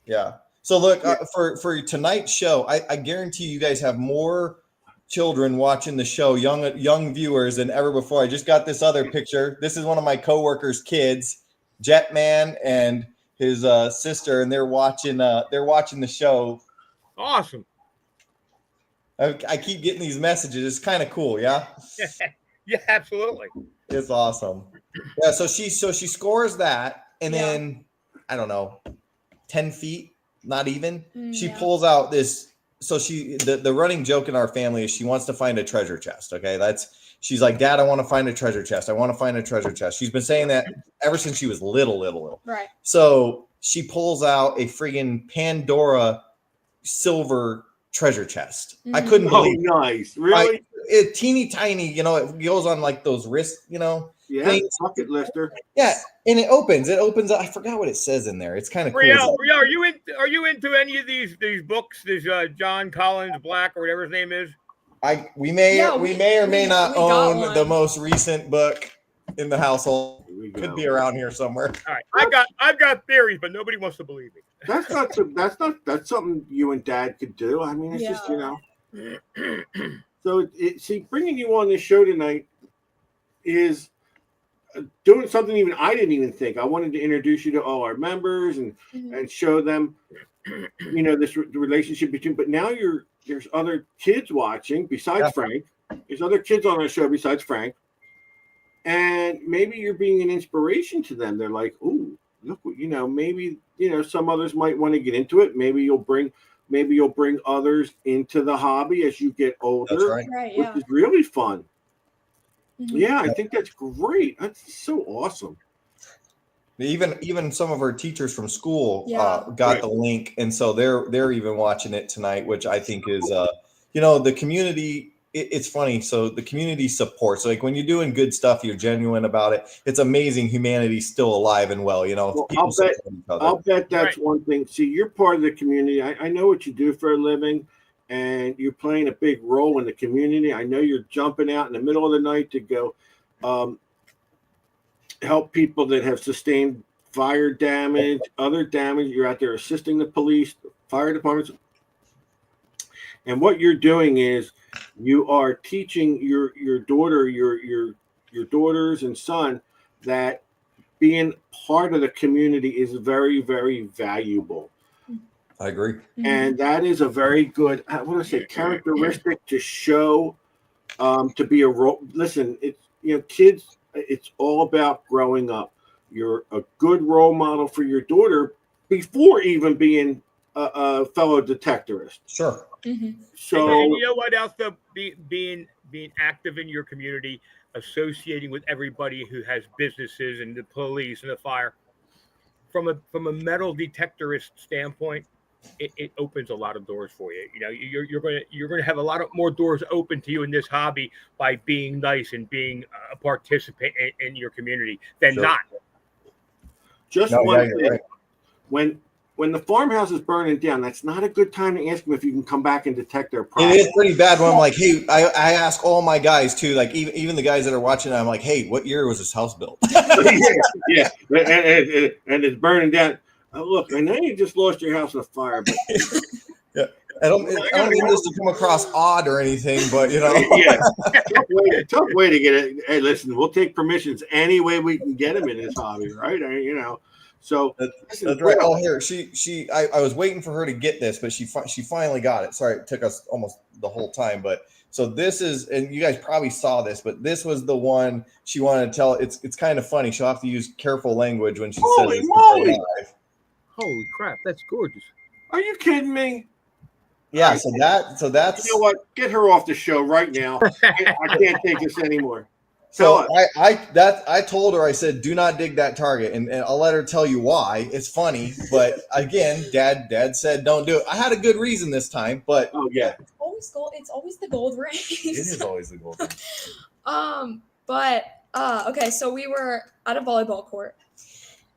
Yeah. So look, for tonight's show, I guarantee you guys have more children watching the show, young viewers than ever before. I just got this other picture. This is one of my coworkers' kids, Jetman and his sister, and they're watching the show. Awesome. I keep getting these messages. It's kind of cool, yeah. Yeah, absolutely. It's awesome. Yeah, so she scores that, and then I don't know, 10 feet, not even. She pulls out this. So the running joke in our family is she wants to find a treasure chest. Okay. She's like, Dad, I want to find a treasure chest. I want to find a treasure chest. She's been saying that ever since she was little. Right. So she pulls out a friggin' Pandora silver treasure chest. I couldn't believe it. Nice. Really? It's teeny tiny, you know, it goes on like those wrists, you know. Yeah, bucket lifter. Yeah, and it opens up. I forgot what it says in there. It's kind of cool. Brielle, are you into any of these books? This John Collins Black or whatever his name is. We may or may not own the most recent book in the household. Could be around here somewhere. All right, I've got theories, but nobody wants to believe me. That's something you and Dad could do. I mean, it's just, you know. So see, bringing you on this show tonight is doing something even I didn't even think. I wanted to introduce you to all our members and show them, you know, this relationship between. But now there's other kids watching besides Frank. There's other kids on our show besides Frank, and maybe you're being an inspiration to them. They're like, "Ooh, look, you know, maybe some others might want to get into it. Maybe you'll bring others into the hobby as you get older, that's right. Which is really fun." Yeah, I think that's great. That's so awesome. Even some of our teachers from school got the link, and so they're even watching it tonight, which I think is the community. It's funny. So the community supports. So like when you're doing good stuff, you're genuine about it. It's amazing humanity's still alive and well. You know, I'll bet that's one thing. See, you're part of the community. I know what you do for a living. And you're playing a big role in the community. I know you're jumping out in the middle of the night to go help people that have sustained fire damage, other damage. You're out there assisting the police, the fire departments. And what you're doing is you are teaching your daughter, your daughters and son that being part of the community is very, very valuable. I agree. And that is a very good, I want to say, characteristic to show, to be a role. Listen, it's, kids, it's all about growing up. You're a good role model for your daughter before even being a fellow detectorist. Sure. So, and you know what else, though? Being active in your community, associating with everybody who has businesses and the police and the fire. From a metal detectorist standpoint, it opens a lot of doors for you. You know, you're going to have a lot of more doors open to you in this hobby by being nice and being a participant in your community than not. Just one thing. Right. When the farmhouse is burning down, that's not a good time to ask them if you can come back and detect their problem. It is pretty bad when I'm like, hey, I ask all my guys too, like even the guys that are watching, I'm like, hey, what year was this house built? yeah. And it's burning down. Oh, look, I know you just lost your house in a fire, but yeah. I don't mean this to come across odd or anything, but yeah, tough way to get it. Hey, listen, we'll take permissions any way we can get them in this hobby, right? So that's right. Oh, here I was waiting for her to get this, but she finally got it. Sorry, it took us almost the whole time, but so this is, and you guys probably saw this, but this was the one she wanted to tell. It's kind of funny. She'll have to use careful language when she says this. Moly. Holy crap, that's gorgeous. Are you kidding me? Yeah, Right. so that's you know what? Get her off the show right now. I can't take this anymore. So I told her, I said, do not dig that target, and I'll let her tell you why. It's funny, but again, Dad said don't do it. I had a good reason this time, but yeah, It's always gold. It's always the gold ring. it is always the goal. Okay, so we were at a volleyball court,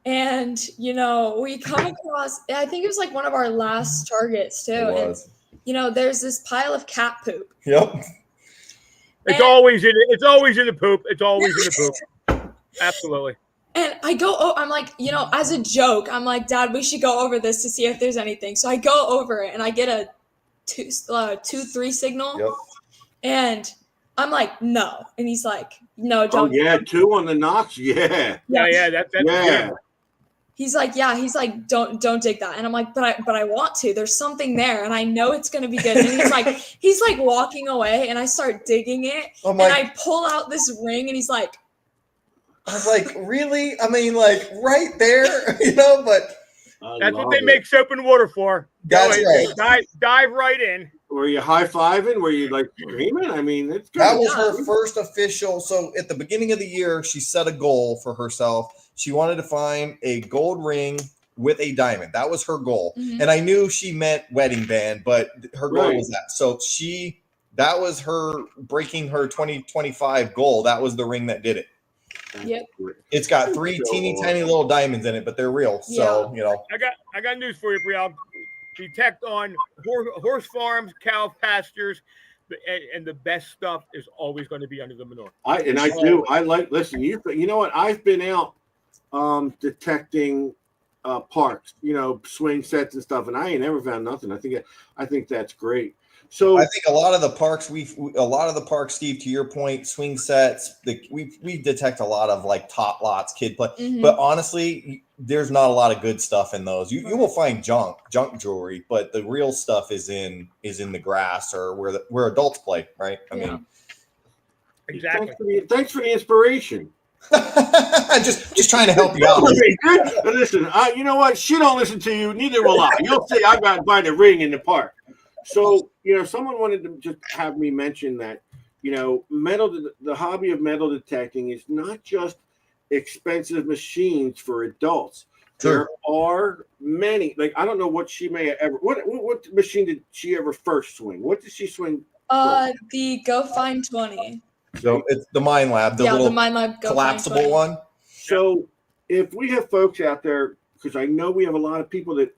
and we come across. I think it was like one of our last targets too. It was. And there's this pile of cat poop. Yep. It's always in it. It's always in the poop. It's always in the poop. Absolutely. And I go, I'm like, as a joke, I'm like, Dad, we should go over this to see if there's anything. So I go over it and I get a 2-3 signal. Yep. And I'm like, no. And he's like, no, oh don't. yeah, 2 on the notch. Yeah. Yeah. That's Yeah. He's like, don't dig that. And I'm like, but I want to. There's something there, and I know it's gonna be good. And he's like walking away, and I start digging it, and I pull out this ring, and he's like, I was like, really? I mean, like right there, but that's what they make soap and water for. That's right. Dive right in. Were you high-fiving? Were you like screaming? I mean, it's good. That was her first official. So at the beginning of the year, she set a goal for herself. She wanted to find a gold ring with a diamond. That was her goal. Mm-hmm. And I knew she meant wedding band, but her goal was that. So that was her breaking her 2025 goal. That was the ring that did it. Yep. It's got 3 teeny tiny little diamonds in it, but they're real. So, I got news for you, Brielle. Detect on horse farms, cow pastures, and the best stuff is always going to be under the manure. Listen, you know what? I've been out detecting parks, swing sets and stuff, and I ain't never found nothing. I think that's great. So I think a lot of the parks, Steve, to your point, swing sets, we detect a lot of like top lots, kid play, but honestly, there's not a lot of good stuff in those. You will find junk jewelry, but the real stuff is in the grass or where adults play, right? I mean, exactly. Thanks for the inspiration. just trying to help you out. Listen, you know what? She don't listen to you, neither will I. You'll say I got to buy the ring in the park. So, someone wanted to just have me mention that, the hobby of metal detecting is not just expensive machines for adults. Sure. There are many, like, I don't know what she may have ever, what machine did she ever first swing? What did she swing? The Go Find 20. So it's the Mind Lab, the Mind Lab collapsible one. So if we have folks out there, because I know we have a lot of people that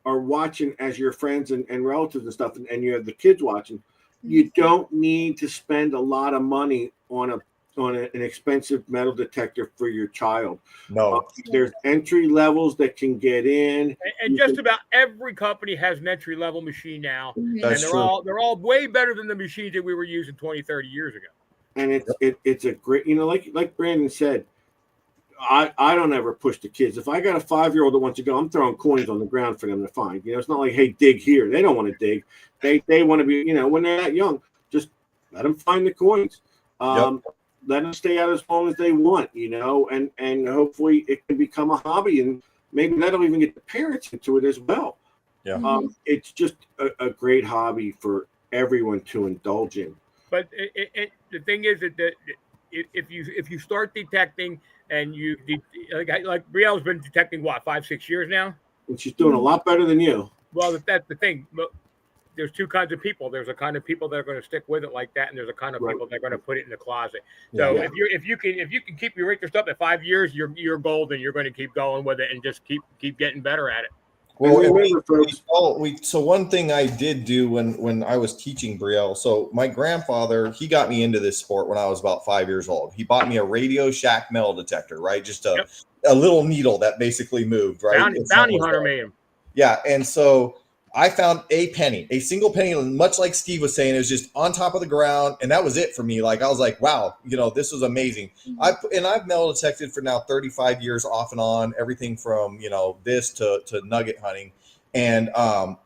are watching as your friends and relatives and stuff, and you have the kids watching, you don't need to spend a lot of money on an expensive metal detector for your child. No. There's entry levels that can get in. And just about every company has an entry level machine now. That's and true. They're all way better than the machines that we were using 20, 30 years ago. And it's a great, like Brandon said, I don't ever push the kids. If I got a 5-year-old that wants to go, I'm throwing coins on the ground for them to find. It's not like, hey, dig here. They don't want to dig. They want to be, when they're that young, just let them find the coins. Let them stay out as long as they want, and hopefully it can become a hobby, and maybe that'll even get the parents into it as well. Yeah. It's just a great hobby for everyone to indulge in. But the thing is that if you start detecting, and you like Brielle's been detecting 5-6 years now, and she's doing a lot better than you. Well, that's the thing. There's two kinds of people. There's a kind of people that are going to stick with it like that, and there's a kind of people that are going to put it in the closet. So if you can keep your interest up at 5 years, you're golden. You're going to keep going with it and just keep getting better at it. Well, so one thing I did do when I was teaching Brielle, so my grandfather, he got me into this sport when I was about 5 years old. He bought me a Radio Shack metal detector, right? Just a little needle that basically moved, right? Bounty hunter made him. Yeah, and so I found a penny, a single penny, much like Steve was saying. It was just on top of the ground, and that was it for me. Like I was like, wow, this was amazing. I've metal detected for now 35 years off and on, everything from this to nugget hunting, and I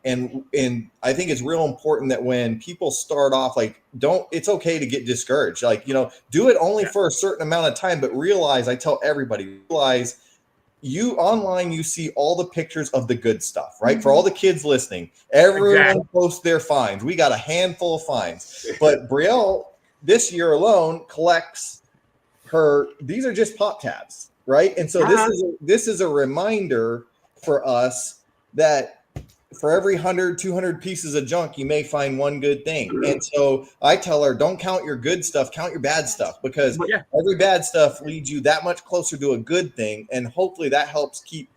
think it's real important that when people start off, like it's okay to get discouraged. Like do it only for a certain amount of time, but realize, I tell everybody, realize. You see all the pictures of the good stuff, right? For all the kids listening, everyone posts their finds. We got a handful of finds, but Brielle this year alone collects these are just pop tabs, right? And so this is a reminder for us that for every 100, 200 pieces of junk, you may find one good thing. And so I tell her, don't count your good stuff, count your bad stuff, because every bad stuff leads you that much closer to a good thing. And hopefully that helps keep,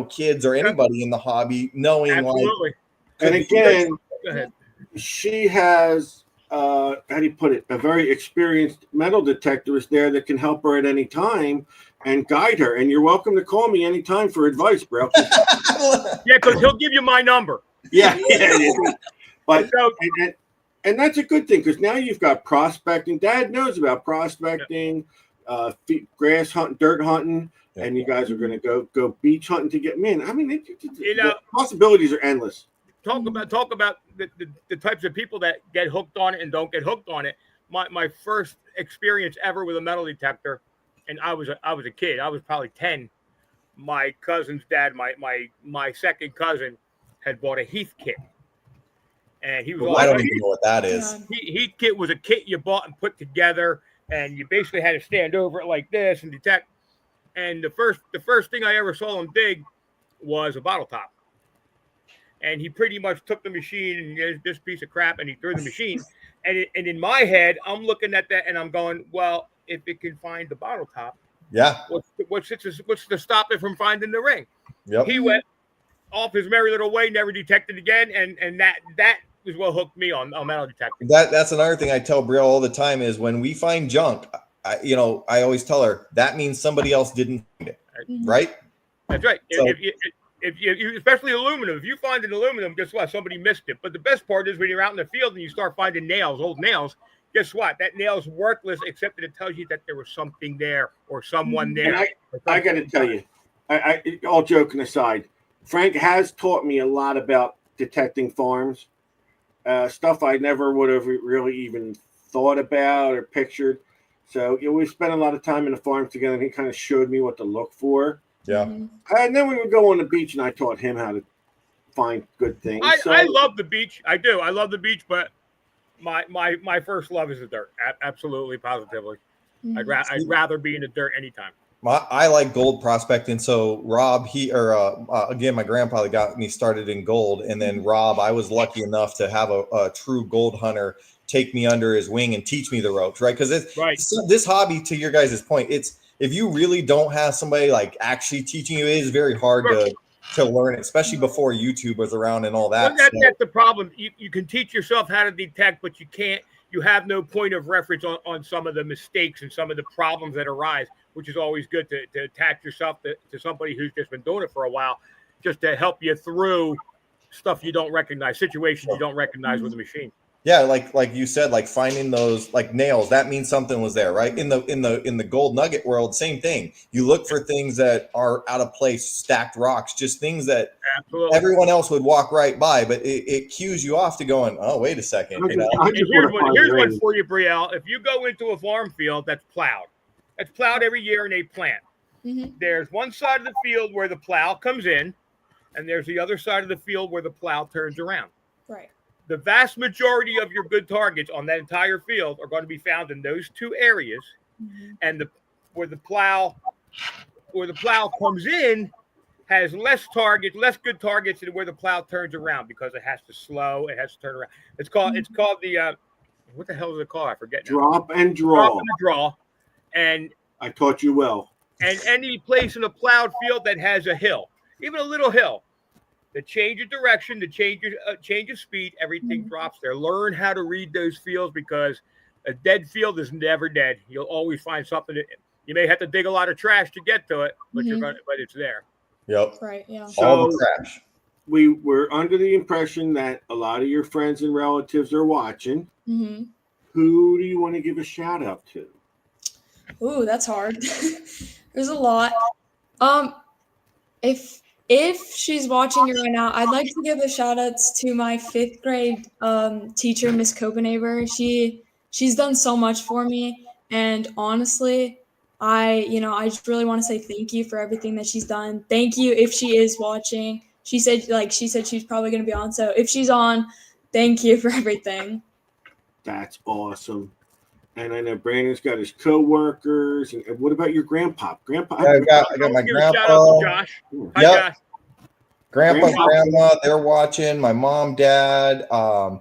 kids or anybody in the hobby knowing. Absolutely. And again, she has, how do you put it? A very experienced metal detector is there that can help her at any time and guide her. And you're welcome to call me anytime for advice, bro. Yeah, because he'll give you my number. Yeah. But and that's a good thing, because now you've got prospecting. Dad knows about prospecting, grass hunting, dirt hunting, and you guys are going to go beach hunting to get men. I mean, the possibilities are endless. Talk about the types of people that get hooked on it and don't get hooked on it. My first experience ever with a metal detector, and I was a kid. I was probably 10. My cousin's dad, my second cousin, had bought a Heath kit, and he was. I don't even know what that is. Heath kit was a kit you bought and put together, and you basically had to stand over it like this and detect. And the first thing I ever saw him dig was a bottle top, and he pretty much took the machine and there's this piece of crap, and he threw the machine. And in my head, I'm looking at that and I'm going, well, if it can find the bottle top, what's to stop it from finding the ring? Yep. He went off his merry little way, never detected again, and that is what hooked me on metal detecting. That's another thing I tell Brielle all the time is when we find junk, I always tell her that means somebody else didn't find it, right? That's right. So, if you especially aluminum, if you find an aluminum, guess what? Somebody missed it. But the best part is when you're out in the field and you start finding old nails. Guess what? That nail's worthless, except that it tells you that there was something there or someone there. And I got to tell you, I all joking aside, Frank has taught me a lot about detecting farms, stuff I never would have really even thought about or pictured. So we spent a lot of time in the farms together, and he kind of showed me what to look for. Yeah. And then we would go on the beach, and I taught him how to find good things. I love the beach. I do. I love the beach, but my first love is the dirt. Absolutely, positively. I'd rather be in the dirt anytime. I like gold prospecting. So Rob, again, my grandfather got me started in gold, and then Rob, I was lucky enough to have a true gold hunter take me under his wing and teach me the ropes, right? Because this hobby, to your guys' point, if you really don't have somebody like actually teaching you, it is very hard to learn it, especially before YouTube was around and all that. Well, that's the problem. You can teach yourself how to detect, but you have no point of reference on some of the mistakes and some of the problems that arise, which is always good to attach yourself to somebody who's just been doing it for a while, just to help you through stuff you don't recognize, situations you don't recognize with a machine. Yeah, like you said, like finding those like nails, that means something was there, right? In the gold nugget world, same thing. You look for things that are out of place, stacked rocks, just things that everyone else would walk right by, but it cues you off to going, oh, wait a second. Here's one for you, Brielle. If you go into a farm field that's plowed every year and they plant. There's one side of the field where the plow comes in, and there's the other side of the field where the plow turns around. Right. The vast majority of your good targets on that entire field are going to be found in those two areas, and where the plow comes in has less good targets than where the plow turns around, because it has to slow, it has to turn around. It's called the what the hell is it called? I forget now. Drop and draw. And I taught you well. And any place in a plowed field that has a hill, even a little hill, the change of direction, the change of speed, everything drops there. Learn how to read those fields, because a dead field is never dead. You'll always find something. You may have to dig a lot of trash to get to it, but but it's there. Yep. Right. Yeah. All the trash. we were under the impression that a lot of your friends and relatives are watching. Mm-hmm. Who do you want to give a shout out to? Ooh, that's hard. There's a lot. If she's watching it right now, I'd like to give a shout outs to my 5th grade teacher, Miss Copenhaver. She's done so much for me, and honestly, I just really want to say thank you for everything that she's done. Thank you if she is watching. She said she's probably going to be on, so if she's on, thank you for everything. That's awesome. And I know Brandon's got his co-workers. And what about your grandpa? Grandpa, I got my Give a shout out grandpa. to Josh. Hi, Yep. Josh. Grandpa, grandma, they're watching. My mom, dad, Grandma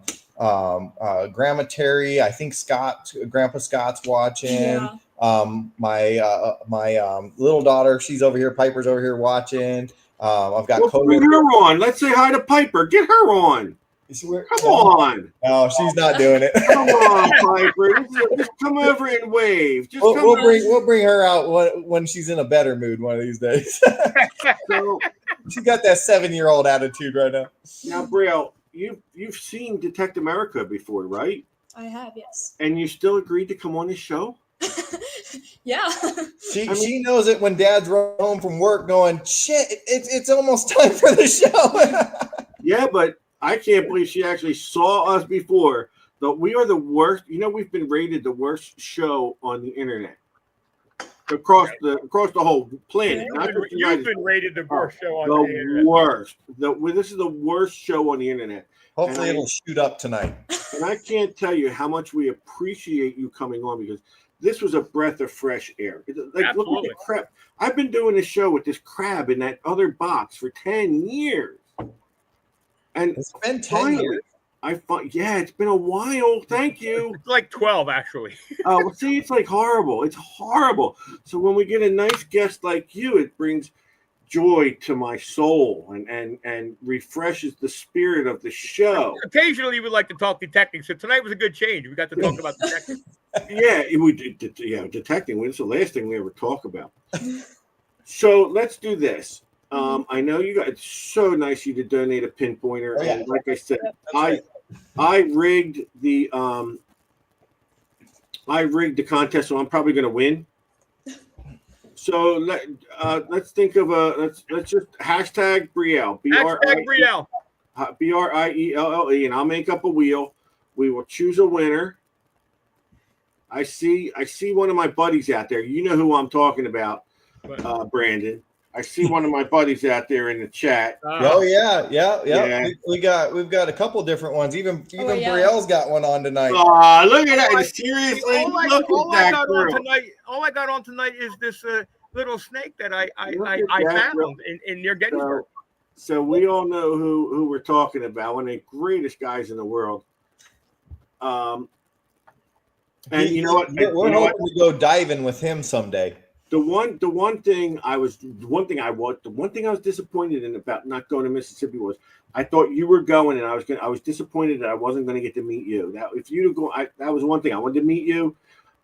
Terry. I think Grandpa Scott's watching. Yeah. My little daughter, she's over here. Piper's over here watching. I've got. Let's bring her on. Let's say hi to Piper. Get her on. Come on. No, she's not doing it. Come on, Piper. Just come over and wave. We'll bring her out when she's in a better mood one of these days. So, she's got that 7-year-old attitude right now. Now, Brielle, you've seen Detect America before, right? I have, yes. And you still agreed to come on this show? Yeah. She knows it when Dad's run home from work going, shit, it's almost time for the show. Yeah, but I can't believe she actually saw us before. We are the worst. We've been rated the worst show on the internet across the whole planet. You've been rated the worst show on the internet. The worst. This is the worst show on the internet. Hopefully it'll shoot up tonight. And I can't tell you how much we appreciate you coming on, because this was a breath of fresh air. Like, look at the crap. I've been doing this show with this crab in that other box for 10 years. And it's been 10 years. It's been a while. Thank you. It's like 12, actually. See, it's like horrible. It's horrible. So when we get a nice guest like you, it brings joy to my soul and refreshes the spirit of the show. Occasionally, we like to talk detecting. So tonight was a good change. We got to talk about detecting. Detecting. It's the last thing we ever talk about. So let's do this. I know you guys. It's so nice of you to donate a pinpointer. Oh, yeah. And like I said, I rigged the contest, so I'm probably going to win. So let's think of let's just hashtag Brielle. Hashtag Brielle. Brielle, and I'll make up a wheel. We will choose a winner. I see one of my buddies out there. You know who I'm talking about, Brandon. I see one of my buddies out there in the chat. Yeah. We've got a couple different ones. Even Brielle's got one on tonight. Oh, look at that! Seriously, all I got on tonight is this little snake that I found in near Gettysburg. So we all know who we're talking about. One of the greatest guys in the world. And you know what? We're hoping to go diving with him someday. The one thing I was disappointed in about not going to Mississippi was I thought you were going, and I was disappointed that I wasn't going to get to meet you. That was one thing I wanted to meet you.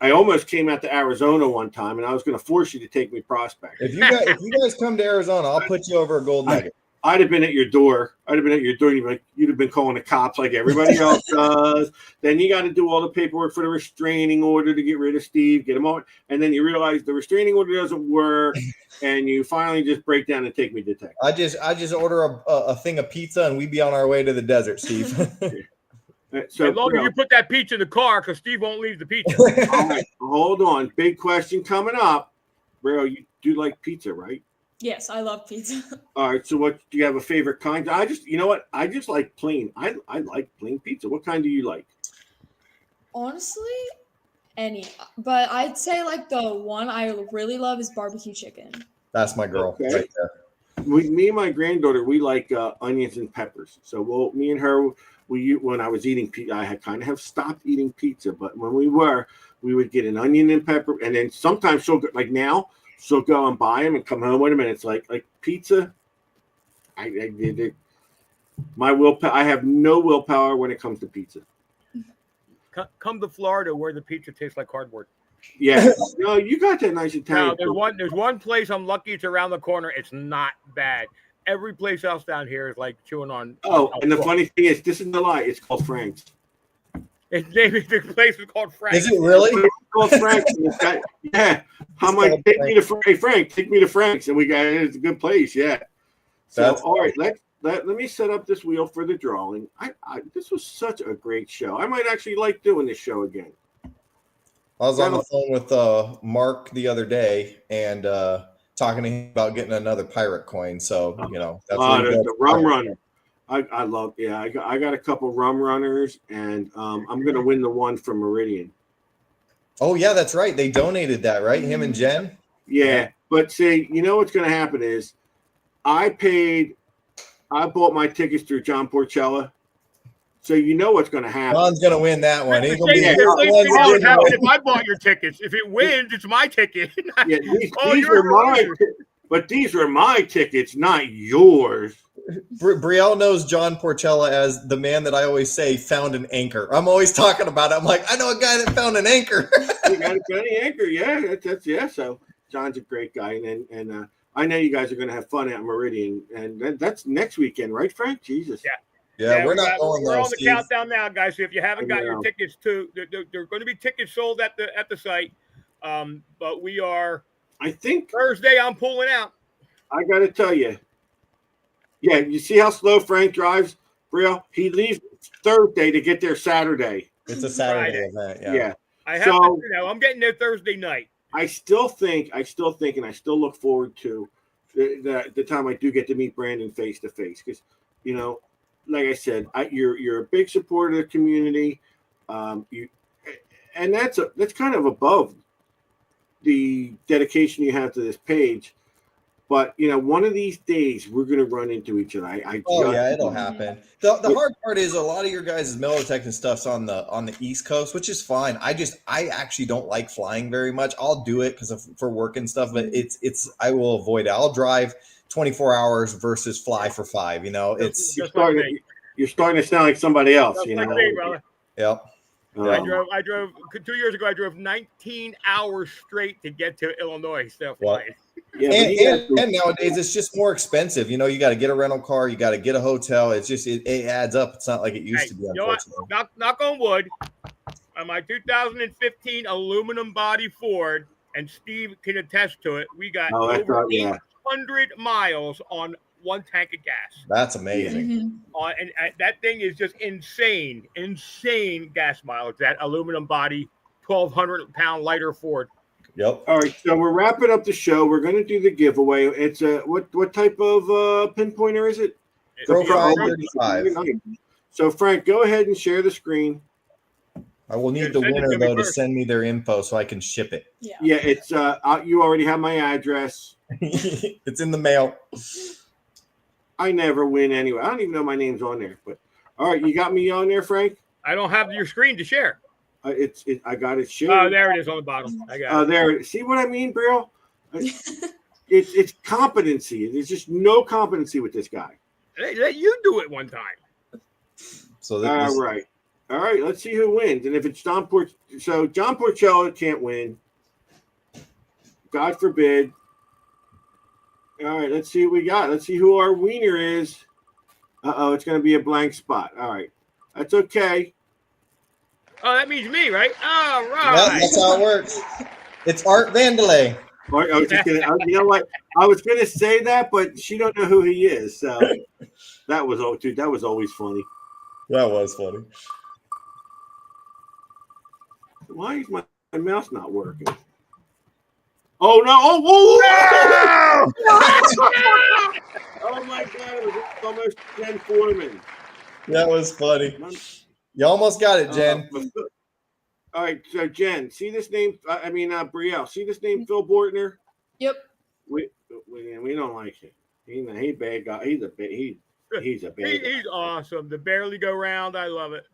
I almost came out to Arizona one time, and I was going to force you to take me prospecting. If you guys come to Arizona, I'll put you over a gold nugget. I'd have been at your door. And you'd have been calling the cops like everybody else does. Then you got to do all the paperwork for the restraining order to get rid of Steve, get him on. And then you realize the restraining order doesn't work, and you finally just break down and take me to detective. I just order a thing of pizza, and we'd be on our way to the desert, Steve. So, as long as you put that pizza in the car, because Steve won't leave the pizza. All right, hold on. Big question coming up. Bro, you do like pizza, right? Yes, I love pizza. All right, so what do you have a favorite kind? I just like plain. I like plain pizza. What kind do you like? Honestly, any. But I'd say like the one I really love is barbecue chicken. That's my girl right there. Me and my granddaughter, we like onions and peppers. So me and her, when I was eating pizza, I had kind of have stopped eating pizza, but when we would get an onion and pepper, and then sometimes she'll like now. So go and buy them and come home with them, and it's like pizza. I did it. My willpower. I have no willpower when it comes to pizza. Come to Florida where the pizza tastes like cardboard. Yeah, no, you got that nice Italian. No, there's one place I'm lucky it's around the corner. It's not bad. every place else down here is like chewing on. Oh, and the funny thing is, this is no lie. It's called Frank's. The place is called Frank. Is it really? It's called Frank's. Yeah. I'm like, take me to hey Frank, take me to Frank's, and we got it's a good place. Yeah. So That's all right, let me set up this wheel for the drawing. This was such a great show. I might actually like doing this show again. I was on the phone with Mark the other day and talking to him about getting another pirate coin. So that's the rum runner. I love. Yeah, I got a couple rum runners, and I'm gonna win the one from Meridian. Oh yeah, that's right. They donated that, right? Him and Jen. Yeah, but see, what's gonna happen is, I bought my tickets through John Porchella. So what's going to happen. John's going to win that one. He's going to be what would happen if I bought your tickets. If it wins, it's my ticket. Yeah, these are mine. But these are my tickets, not yours. Brielle knows John Porchella as the man that I always say found an anchor. I'm always talking about it. I'm like, I know a guy that found an anchor. You got an anchor, yeah. That's. So John's a great guy, and I know you guys are going to have fun at Meridian, and that's next weekend, right, Frank? Jesus. Yeah, we're not going there. We're on the countdown now, guys. So if you haven't got your tickets, there are going to be tickets sold at the site. But we are. I think Thursday. I'm pulling out. I got to tell you. Yeah, you see how slow Frank drives, Brielle? He leaves Thursday to get there Saturday. It's a Saturday event. Yeah. I have to. I'm getting there Thursday night. I still think, and I still look forward to the time I do get to meet Brandon face to face, because like I said, you're a big supporter of the community, and that's kind of above the dedication you have to this page. But one of these days we're going to run into each other. It'll happen. The hard part is a lot of your guys' Militech and stuff's on the East Coast, which is fine. I actually don't like flying very much. I'll do it for work and stuff, but I will avoid it. I'll drive 24 hours versus fly for 5. You're starting to sound like somebody else. Like me, brother. Yep. I drove 2 years ago. I drove 19 hours straight to get to Illinois. Still flying. Yeah, and nowadays it's just more expensive. You got to get a rental car, you got to get a hotel. It's just it adds up. It's not like it used to be. Unfortunately, knock on wood. On my 2015 aluminum body Ford, and Steve can attest to it. We got over 800 miles on one tank of gas. That's amazing. And that thing is just insane gas mileage. That aluminum body, 1,200-pound lighter Ford. Yep. All right, so we're wrapping up the show. We're going to do the giveaway. It's what type of pinpointer is it? Profile 35. So Frank, go ahead and share the screen. I will need the winner though to send me their info so I can ship it. Yeah, it's you already have my address. It's in the mail. I never win anyway. I don't even know my name's on there. But all right, you got me on there, Frank? I don't have your screen to share. I got it shared. Oh, there it is on the bottom. I got it. There. See what I mean, Brielle? It's competency. There's just no competency with this guy. Let you do it one time. So all right. Let's see who wins. And if it's John Porchella can't win. God forbid. All right, let's see what we got. Let's see who our wiener is. It's going to be a blank spot. All right, that's okay. Oh, that means me, right? All right. Yeah, that's how it works. It's Art Vandelay. I was just gonna, you know what? I was going to say that, but she don't know who he is. So that was always funny. That was funny. Why is my mouse not working? Oh no! Oh, oh my God! It was almost Jen Foreman. That was funny. You almost got it, Jen. All right, so Jen, see this name? Brielle, see this name, Phil Bortner? Yep. We don't like him. He's a bad guy. He's a bad guy. He's awesome. The barely go round. I love it.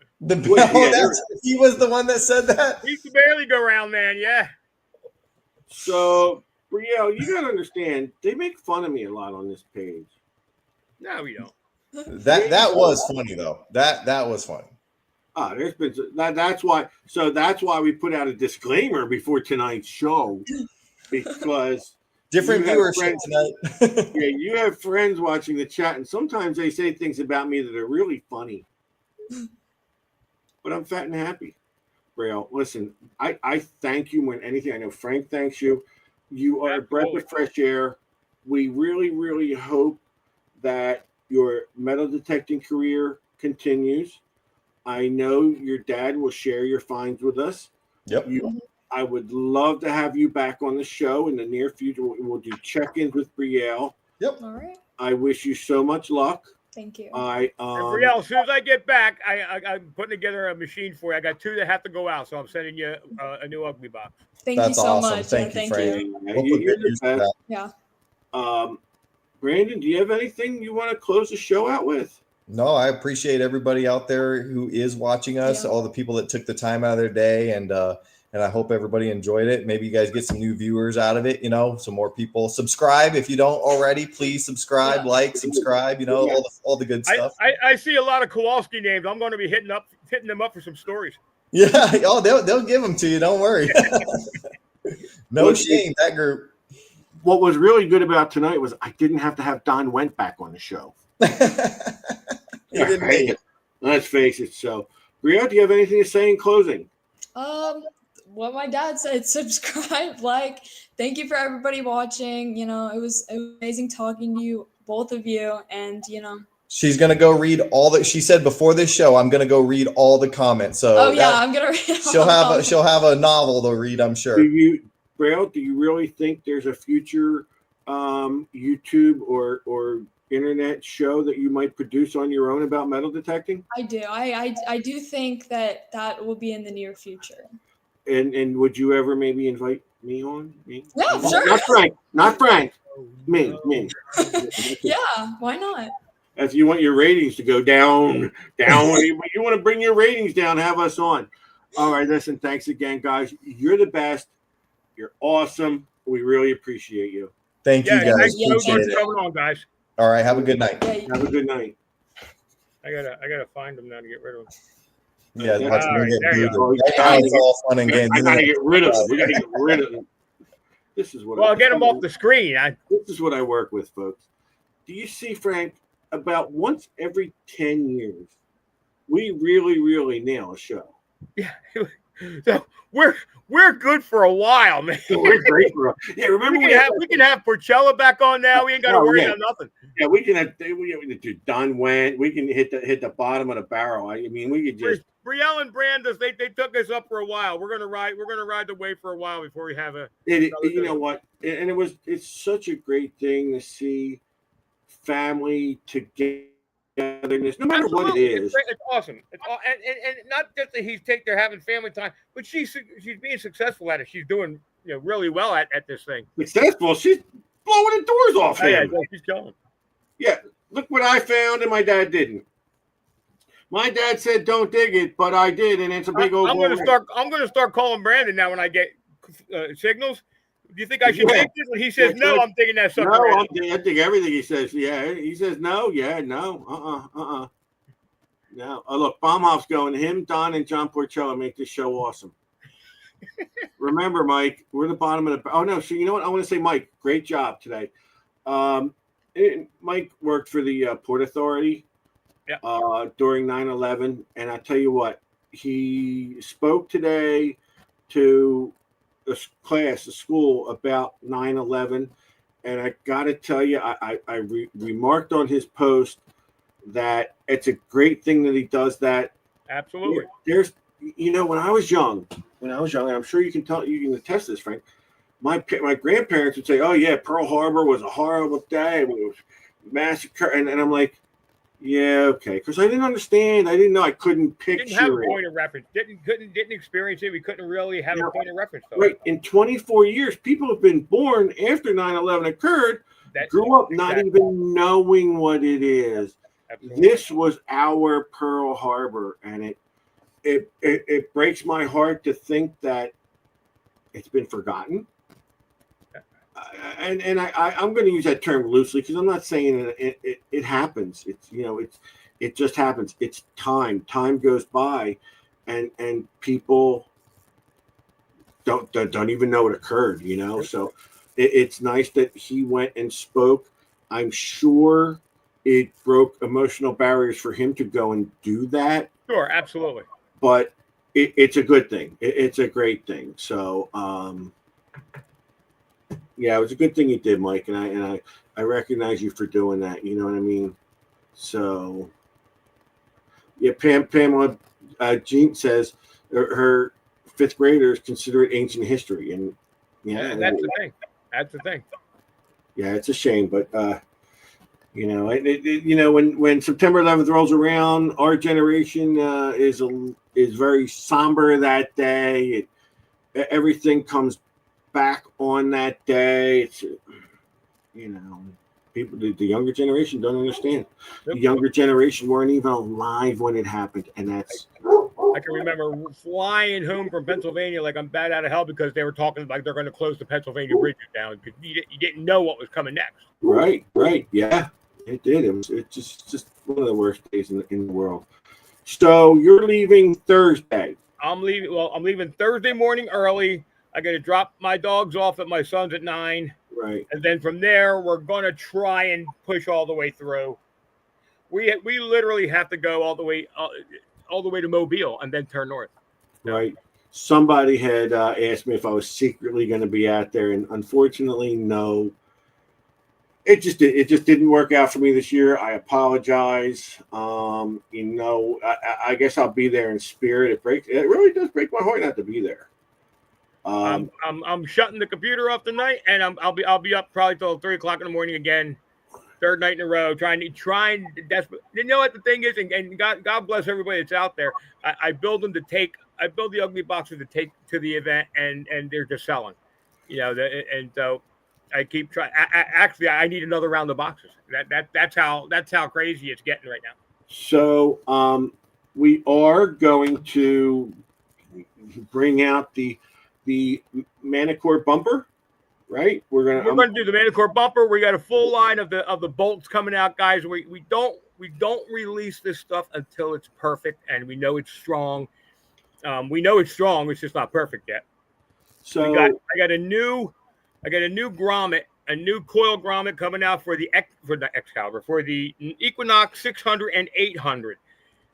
He was the one that said that. He's the barely go round man. Yeah. So, Brielle, you gotta understand, they make fun of me a lot on this page. No, we don't. That was funny though. That was funny. There's been that's why we put out a disclaimer before tonight's show, because Different You have viewership friends- tonight. Yeah, you have friends watching the chat, and sometimes they say things about me that are really funny. But I'm fat and happy. Brielle, listen, I thank you more than anything. I know Frank thanks you. You are a breath of fresh air. We really, really hope that your metal detecting career continues. I know your dad will share your finds with us. Yep. I would love to have you back on the show in the near future. We'll do check-ins with Brielle. Yep. All right. I wish you so much luck. Thank you. And Brielle, as soon as I get back, I'm putting together a machine for you. I got 2 that have to go out, so I'm sending you a new ugly box. Thank you That's so awesome. much. Thank you, Frank. You. We'll put You're good the use to best. that. Yeah. Brandon, do you have anything you want to close the show out with? No, I appreciate everybody out there who is watching us, Yeah. all the people that took the time out of their day, and I hope everybody enjoyed it. Maybe you guys get some new viewers out of it, some more people. Subscribe if you don't already. Please subscribe, like, subscribe, all the good stuff. I see a lot of Kowalski names. I'm going to be hitting them up for some stories. Yeah, they'll give them to you. Don't worry. No shame, that group. What was really good about tonight was I didn't have to have Don Went back on the show. He didn't make it. Let's face it. So, Brielle, do you have anything to say in closing? What my dad said, subscribe, like. Thank you for everybody watching. It was amazing talking to you, both of you, and She's gonna go read all that she said before this show. I'm gonna go read all the comments. So I'm gonna read. She'll have a novel to read, I'm sure. Brielle, do you really think there's a future YouTube or internet show that you might produce on your own about metal detecting? I do. I do think that will be in the near future. And would you ever maybe invite me on? Me? Yeah, sure. Not Frank. Me. Yeah, why not? If you want your ratings to go down, you want to bring your ratings down, have us on. All right, listen, thanks again, guys. You're the best. You're awesome. We really appreciate you. Thank you, guys. Thanks so much Appreciate for it. coming on, guys. All right, have a good night. Have a good night. I gotta find them now to get rid of them. Yeah, watch All me right, get there you booted. go. It's all fun and games. I gotta get rid of them. We gotta get rid of them. This is what. Well, I'll get them off the screen. This is what I work with, folks. Do you see, Frank? About once every 10 years, we really, really nail a show. Yeah, so we're good for a while, man. We're great for remember we can have Porcella back on now. We ain't got to worry about nothing. Yeah, we can do Don Went. We can hit the bottom of the barrel. I mean, we could just. Brielle and Brandon, they took us up for a while. We're gonna ride the wave for a while before we have a. You know what? And it's such a great thing to see family togetherness, no matter what it is. It's awesome. It's all, and not just that they're having family time, but she's being successful at it. She's doing really well at this thing. Successful. She's blowing the doors off him. Yeah, she's killing. Yeah, look what I found, and my dad didn't. My dad said, "Don't dig it," but I did, and it's a big old. I'm gonna start calling Brandon now when I get signals. Do you think I should take this? When he says no, I'm thinking that sucker. No, I think everything he says. Yeah, he says no. Yeah, no. No. Look, Baumhoff's going. Him, Don, and John Porcella make this show awesome. Remember, Mike, we're the bottom of the. Oh no, so you know what? I want to say, Mike, great job today. Mike worked for the Port Authority during 9/11, and I tell you what, he spoke today to a school about 9/11, and I got to tell you, I remarked on his post that it's a great thing that he does that. Absolutely. There's, when I was young, and I'm sure you can attest this, Frank. My grandparents would say, "Oh yeah, Pearl Harbor was a horrible day. It was massacre," and I'm like, yeah, okay, because I didn't understand. I didn't know. I couldn't picture didn't have a it. point of reference. Didn't experience it. We couldn't really have a point of reference. Though. Right. In 24 years, people have been born after 9/11 occurred, grew up not even knowing what it is. Absolutely. This was our Pearl Harbor, and it breaks my heart to think that it's been forgotten. And I'm going to use that term loosely because I'm not saying it happens. It just happens. It's time. Time goes by, and people don't even know what occurred. So it's nice that he went and spoke. I'm sure it broke emotional barriers for him to go and do that. Sure, absolutely. But it's a good thing. It's a great thing. So, yeah, it was a good thing you did, Mike, and I recognize you for doing that. You know what I mean? So, yeah, Pamela Jean says her fifth graders consider it ancient history, and Yeah, that's the thing. That's the thing. Yeah, it's a shame, but you know, when September 11th rolls around, our generation is very somber that day. Everything comes back on that day. It's, you know, people, the younger generation don't understand. The younger generation weren't even alive when it happened, and that's. I can remember flying home from Pennsylvania like I'm bad out of hell because they were talking like they're going to close the Pennsylvania bridges down because you didn't know what was coming next. Right, yeah, it did. It's just one of the worst days in the world. So you're leaving Thursday. I'm leaving Thursday morning early. I got to drop my dogs off at my son's at 9. Right. And then from there, we're going to try and push all the way through. We literally have to go all the way to Mobile and then turn north. Right. Somebody had asked me if I was secretly going to be out there, and unfortunately, no. It just didn't work out for me this year. I apologize. You know, I guess I'll be there in spirit. It really does break my heart not to be there. I'm shutting the computer off tonight, and I'll be up probably till 3 o'clock in the morning again, third night in a row, trying. You know what the thing is, and God bless everybody that's out there. I build them to take. I build the ugly boxes to take to the event, and they're just selling. You know, and so I keep trying. Actually, I need another round of boxes. That's how crazy it's getting right now. So we are going to bring out the Manicore bumper, right? We're gonna do the Manicore bumper. We got a full line of the bolts coming out, guys. We don't release this stuff until it's perfect and we know it's strong. We know it's strong. It's just not perfect yet. So I got a new grommet, a new coil grommet coming out for the Excalibur, for the Equinox 600 and 800.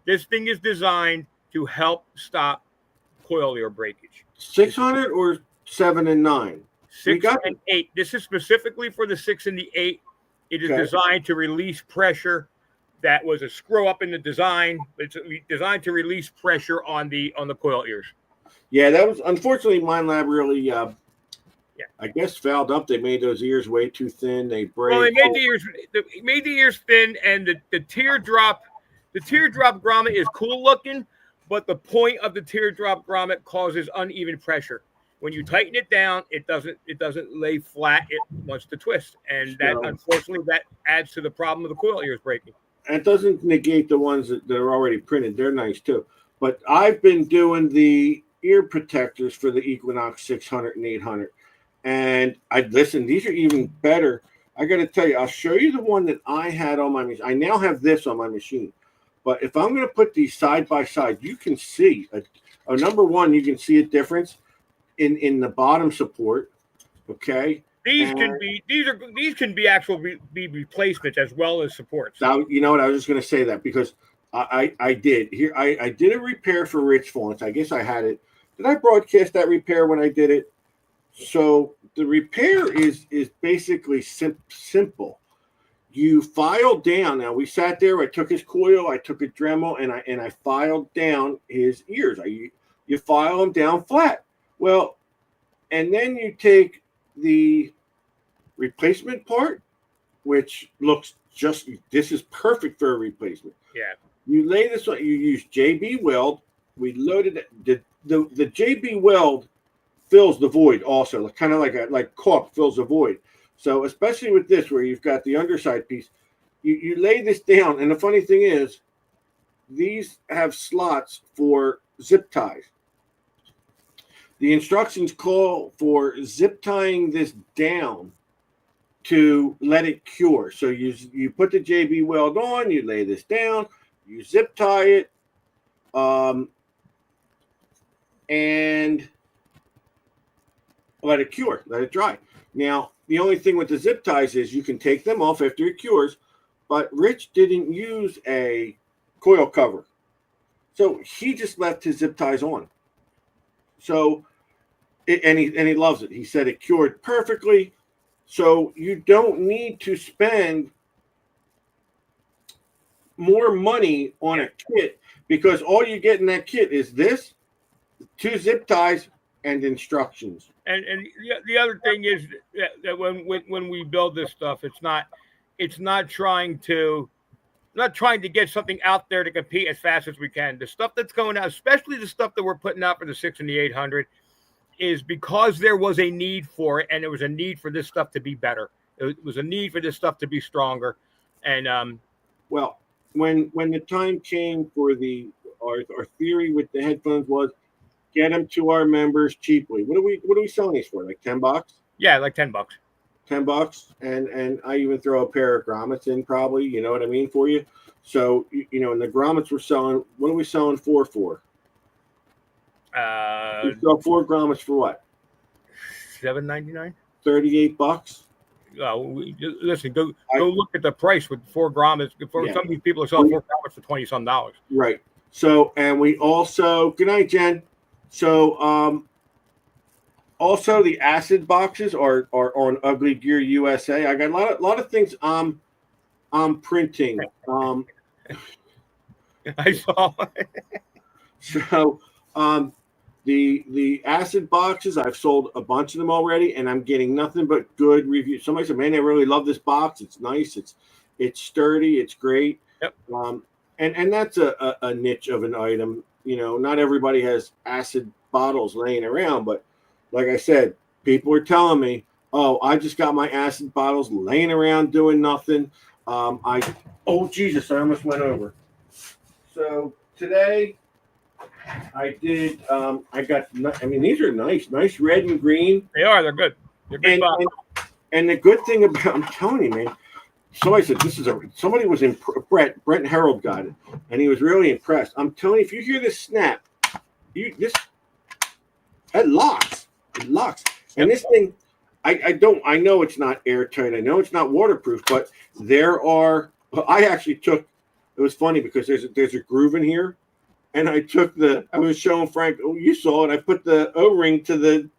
This thing is designed to help stop coil ear breakage. 600 or 7 and 9? 6 and 8. This is specifically for the 6 and the 8. It is designed to release pressure. That was a screw up in the design. It's designed to release pressure on the coil ears. Yeah, that was unfortunately mine lab really. I guess fouled up. They made those ears way too thin. They break. Well, they made the ears thin, and the teardrop grommet is cool looking, but the point of the teardrop grommet causes uneven pressure. When you tighten it down, it doesn't lay flat. It wants to twist, and unfortunately that adds to the problem of the coil ears breaking. And it doesn't negate the ones that are already printed. They're nice too. But I've been doing the ear protectors for the Equinox 600 and 800. And listen, these are even better. I got to tell you, I'll show you the one that I had on my machine. I now have this on my machine. But if I'm going to put these side by side, you can see, number one, you can see a difference in the bottom support. Okay. These can be actual replacements as well as supports. Now, you know what? I was just going to say that because I did here. I did a repair for Rich Fawns. I guess I had it. Did I broadcast that repair when I did it? So the repair is basically simple. You file down. Now we sat there. I took his coil. I took a Dremel, and I filed down his ears. You file them down flat. Well, and then you take the replacement part, which looks this is perfect for a replacement. Yeah. You lay this on. You use JB weld. We loaded it. The JB weld fills the void also, kind of like caulk fills the void. So especially with this, where you've got the underside piece, you lay this down, and the funny thing is, these have slots for zip ties. The instructions call for zip tying this down to let it cure. So you put the JB weld on, you lay this down, you zip tie it, and let it cure, let it dry. Now, the only thing with the zip ties is you can take them off after it cures, but Rich didn't use a coil cover. So he just left his zip ties on. So, and he loves it. He said it cured perfectly. So you don't need to spend more money on a kit, because all you get in that kit is this, 2 zip ties, and instructions. And the other thing is that when we build this stuff, it's not trying to get something out there to compete as fast as we can. The stuff that's going out, especially the stuff that we're putting out for the 6 and the 800, is because there was a need for it, and there was a need for this stuff to be better. It was a need for this stuff to be stronger. And well, when the time came for our theory with the headphones was get them to our members cheaply. What are we selling these for? Like $10? Yeah, like $10. $10, and I even throw a pair of grommets in, probably. You know what I mean, for you. So and the grommets we're selling. What are we selling for? We sell 4 grommets for what? $7.99. $38. Listen, go look at the price with 4 grommets. Some of these people are selling 4 grommets for $20-some. Right. So, and we also, good night, Jen. So, also the acid boxes are on Ugly Gear USA. I got a lot of things I'm printing. I saw. So, the acid boxes, I've sold a bunch of them already, and I'm getting nothing but good reviews. Somebody said, "Man, I really love this box. It's nice. It's sturdy. It's great." Yep. And that's a niche of an item. Not everybody has acid bottles laying around, but like I said, people are telling me, "Oh, I just got my acid bottles laying around doing nothing." Oh Jesus, I almost went over. So today I did. These are nice red and green. They are. They're good. They're good. And the good thing about, I'm telling you, man. Somebody said somebody was in Brent Harold got it, and he was really impressed. I'm telling you, if you hear this snap, it locks. It locks. And this thing, I know it's not airtight. I know it's not waterproof, but I actually took, it was funny because there's a groove in here, and I was showing Frank, you saw it, I put the O-ring to the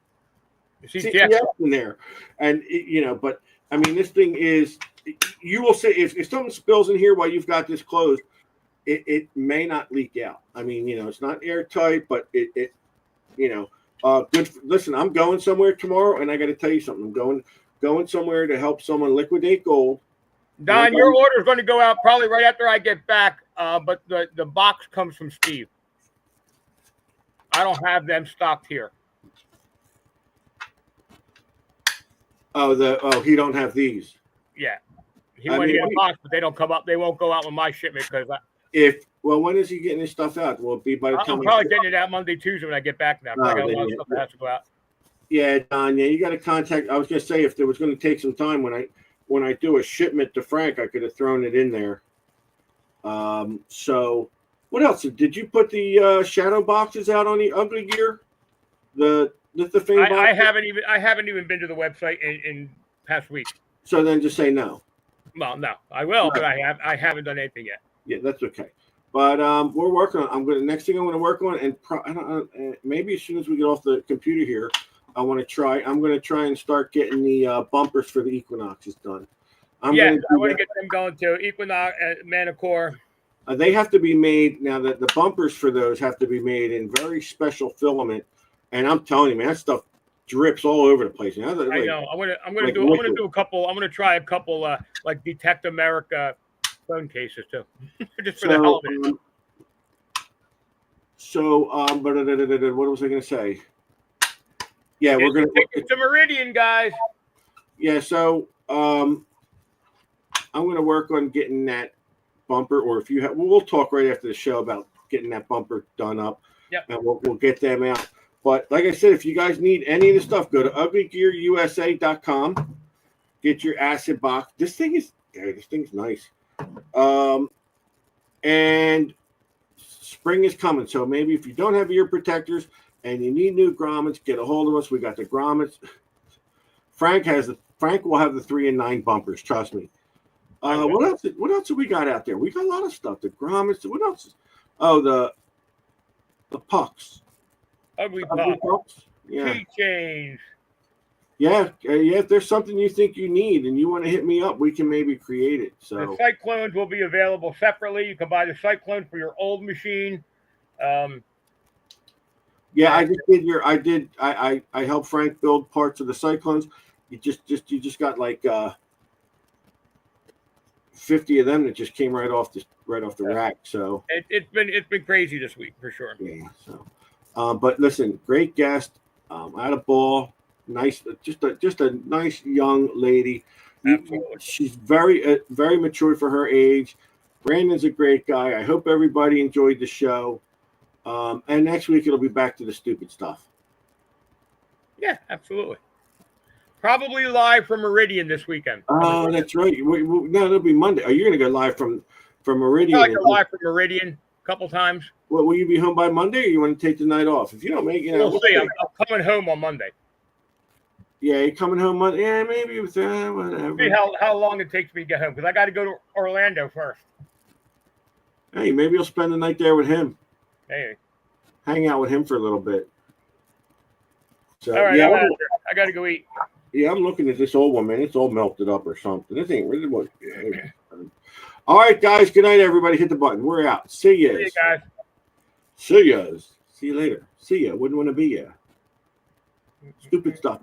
CTX in there. And, but I mean, this thing is, you will say, if something spills in here while you've got this closed, it may not leak out. I mean, it's not airtight, but good. Listen, I'm going somewhere tomorrow, and I got to tell you something. I'm going somewhere to help someone liquidate gold. Don, your order is going to go out probably right after I get back, but the box comes from Steve. I don't have them stocked here. He don't have these. Yeah, he might get a box, but they don't come up. They won't go out with my shipment because when is he getting his stuff out? Will it be by the time? I'm probably getting it out Monday, Tuesday when I get back now. I got a lot of stuff that has to go out. Yeah, Don. Yeah, you got to contact. I was going to say, if there was going to take some time when I do a shipment to Frank, I could have thrown it in there. So what else? Did you put the shadow boxes out on the Ugly Gear? The thing. I haven't even been to the website in past week. So then just say no. Well, no, I will, but I haven't done anything yet. Yeah, that's okay. But we're working on. Next thing I'm going to work on, and maybe as soon as we get off the computer here, I'm going to try and start getting the bumpers for the Equinoxes done. I want to get them going too. Equinox, Manicore. They have to be made now. That the bumpers for those have to be made in very special filament, and I'm telling you, man, that stuff drips all over the place. I know. I'm gonna do a couple. I'm gonna try a couple like Detect America phone cases too, just for the hell of it. What was I gonna say? Yeah, we're gonna take it to Meridian, guys. Yeah, so I'm gonna work on getting that bumper, or if you have, we'll talk right after the show about getting that bumper done up. Yep. And we'll get them out. But like I said, if you guys need any of the stuff, go to uglygearusa.com. Get your acid box. This thing's nice. And spring is coming. So maybe if you don't have ear protectors and you need new grommets, get a hold of us. We got the grommets. Frank will have the 3 and 9 bumpers. Trust me. What else? What else have we got out there? We got a lot of stuff. The grommets. What else? Oh, the pucks. Ugly pucks. Yeah. Keychains. Yeah. If there's something you think you need and you want to hit me up, we can maybe create it. So the Cyclones will be available separately. You can buy the Cyclone for your old machine. Yeah, I just did I helped Frank build parts of the Cyclones. You just got like 50 of them that just came right off the rack. So it's been crazy this week for sure. Yeah. So, but listen, great guest. I had a ball. Nice, just a nice young lady. Absolutely. She's very mature for her age. Brandon's a great guy. I hope everybody enjoyed the show. And next week it'll be back to the stupid stuff. Yeah, absolutely. Probably live from Meridian this weekend. Oh, that's right. No, it'll be Monday. Are you going to go live from Meridian? I go live from Meridian a couple times. Well, will you be home by Monday, or you want to take the night off? If you don't make it, we'll see. I'm coming home on Monday. Yeah, you're coming home Monday. Yeah, maybe with whatever. See how long it takes me to get home, because I got to go to Orlando first. Hey, maybe you'll spend the night there with him. Hey, hang out with him for a little bit. So, all right, yeah, I got to go eat. Yeah, I'm looking at this old one, man. It's all melted up or something. This ain't really what. All right, guys. Good night, everybody. Hit the button. We're out. See ya. See you guys. See ya. See you later. See ya. Wouldn't want to be ya. Stupid stuff.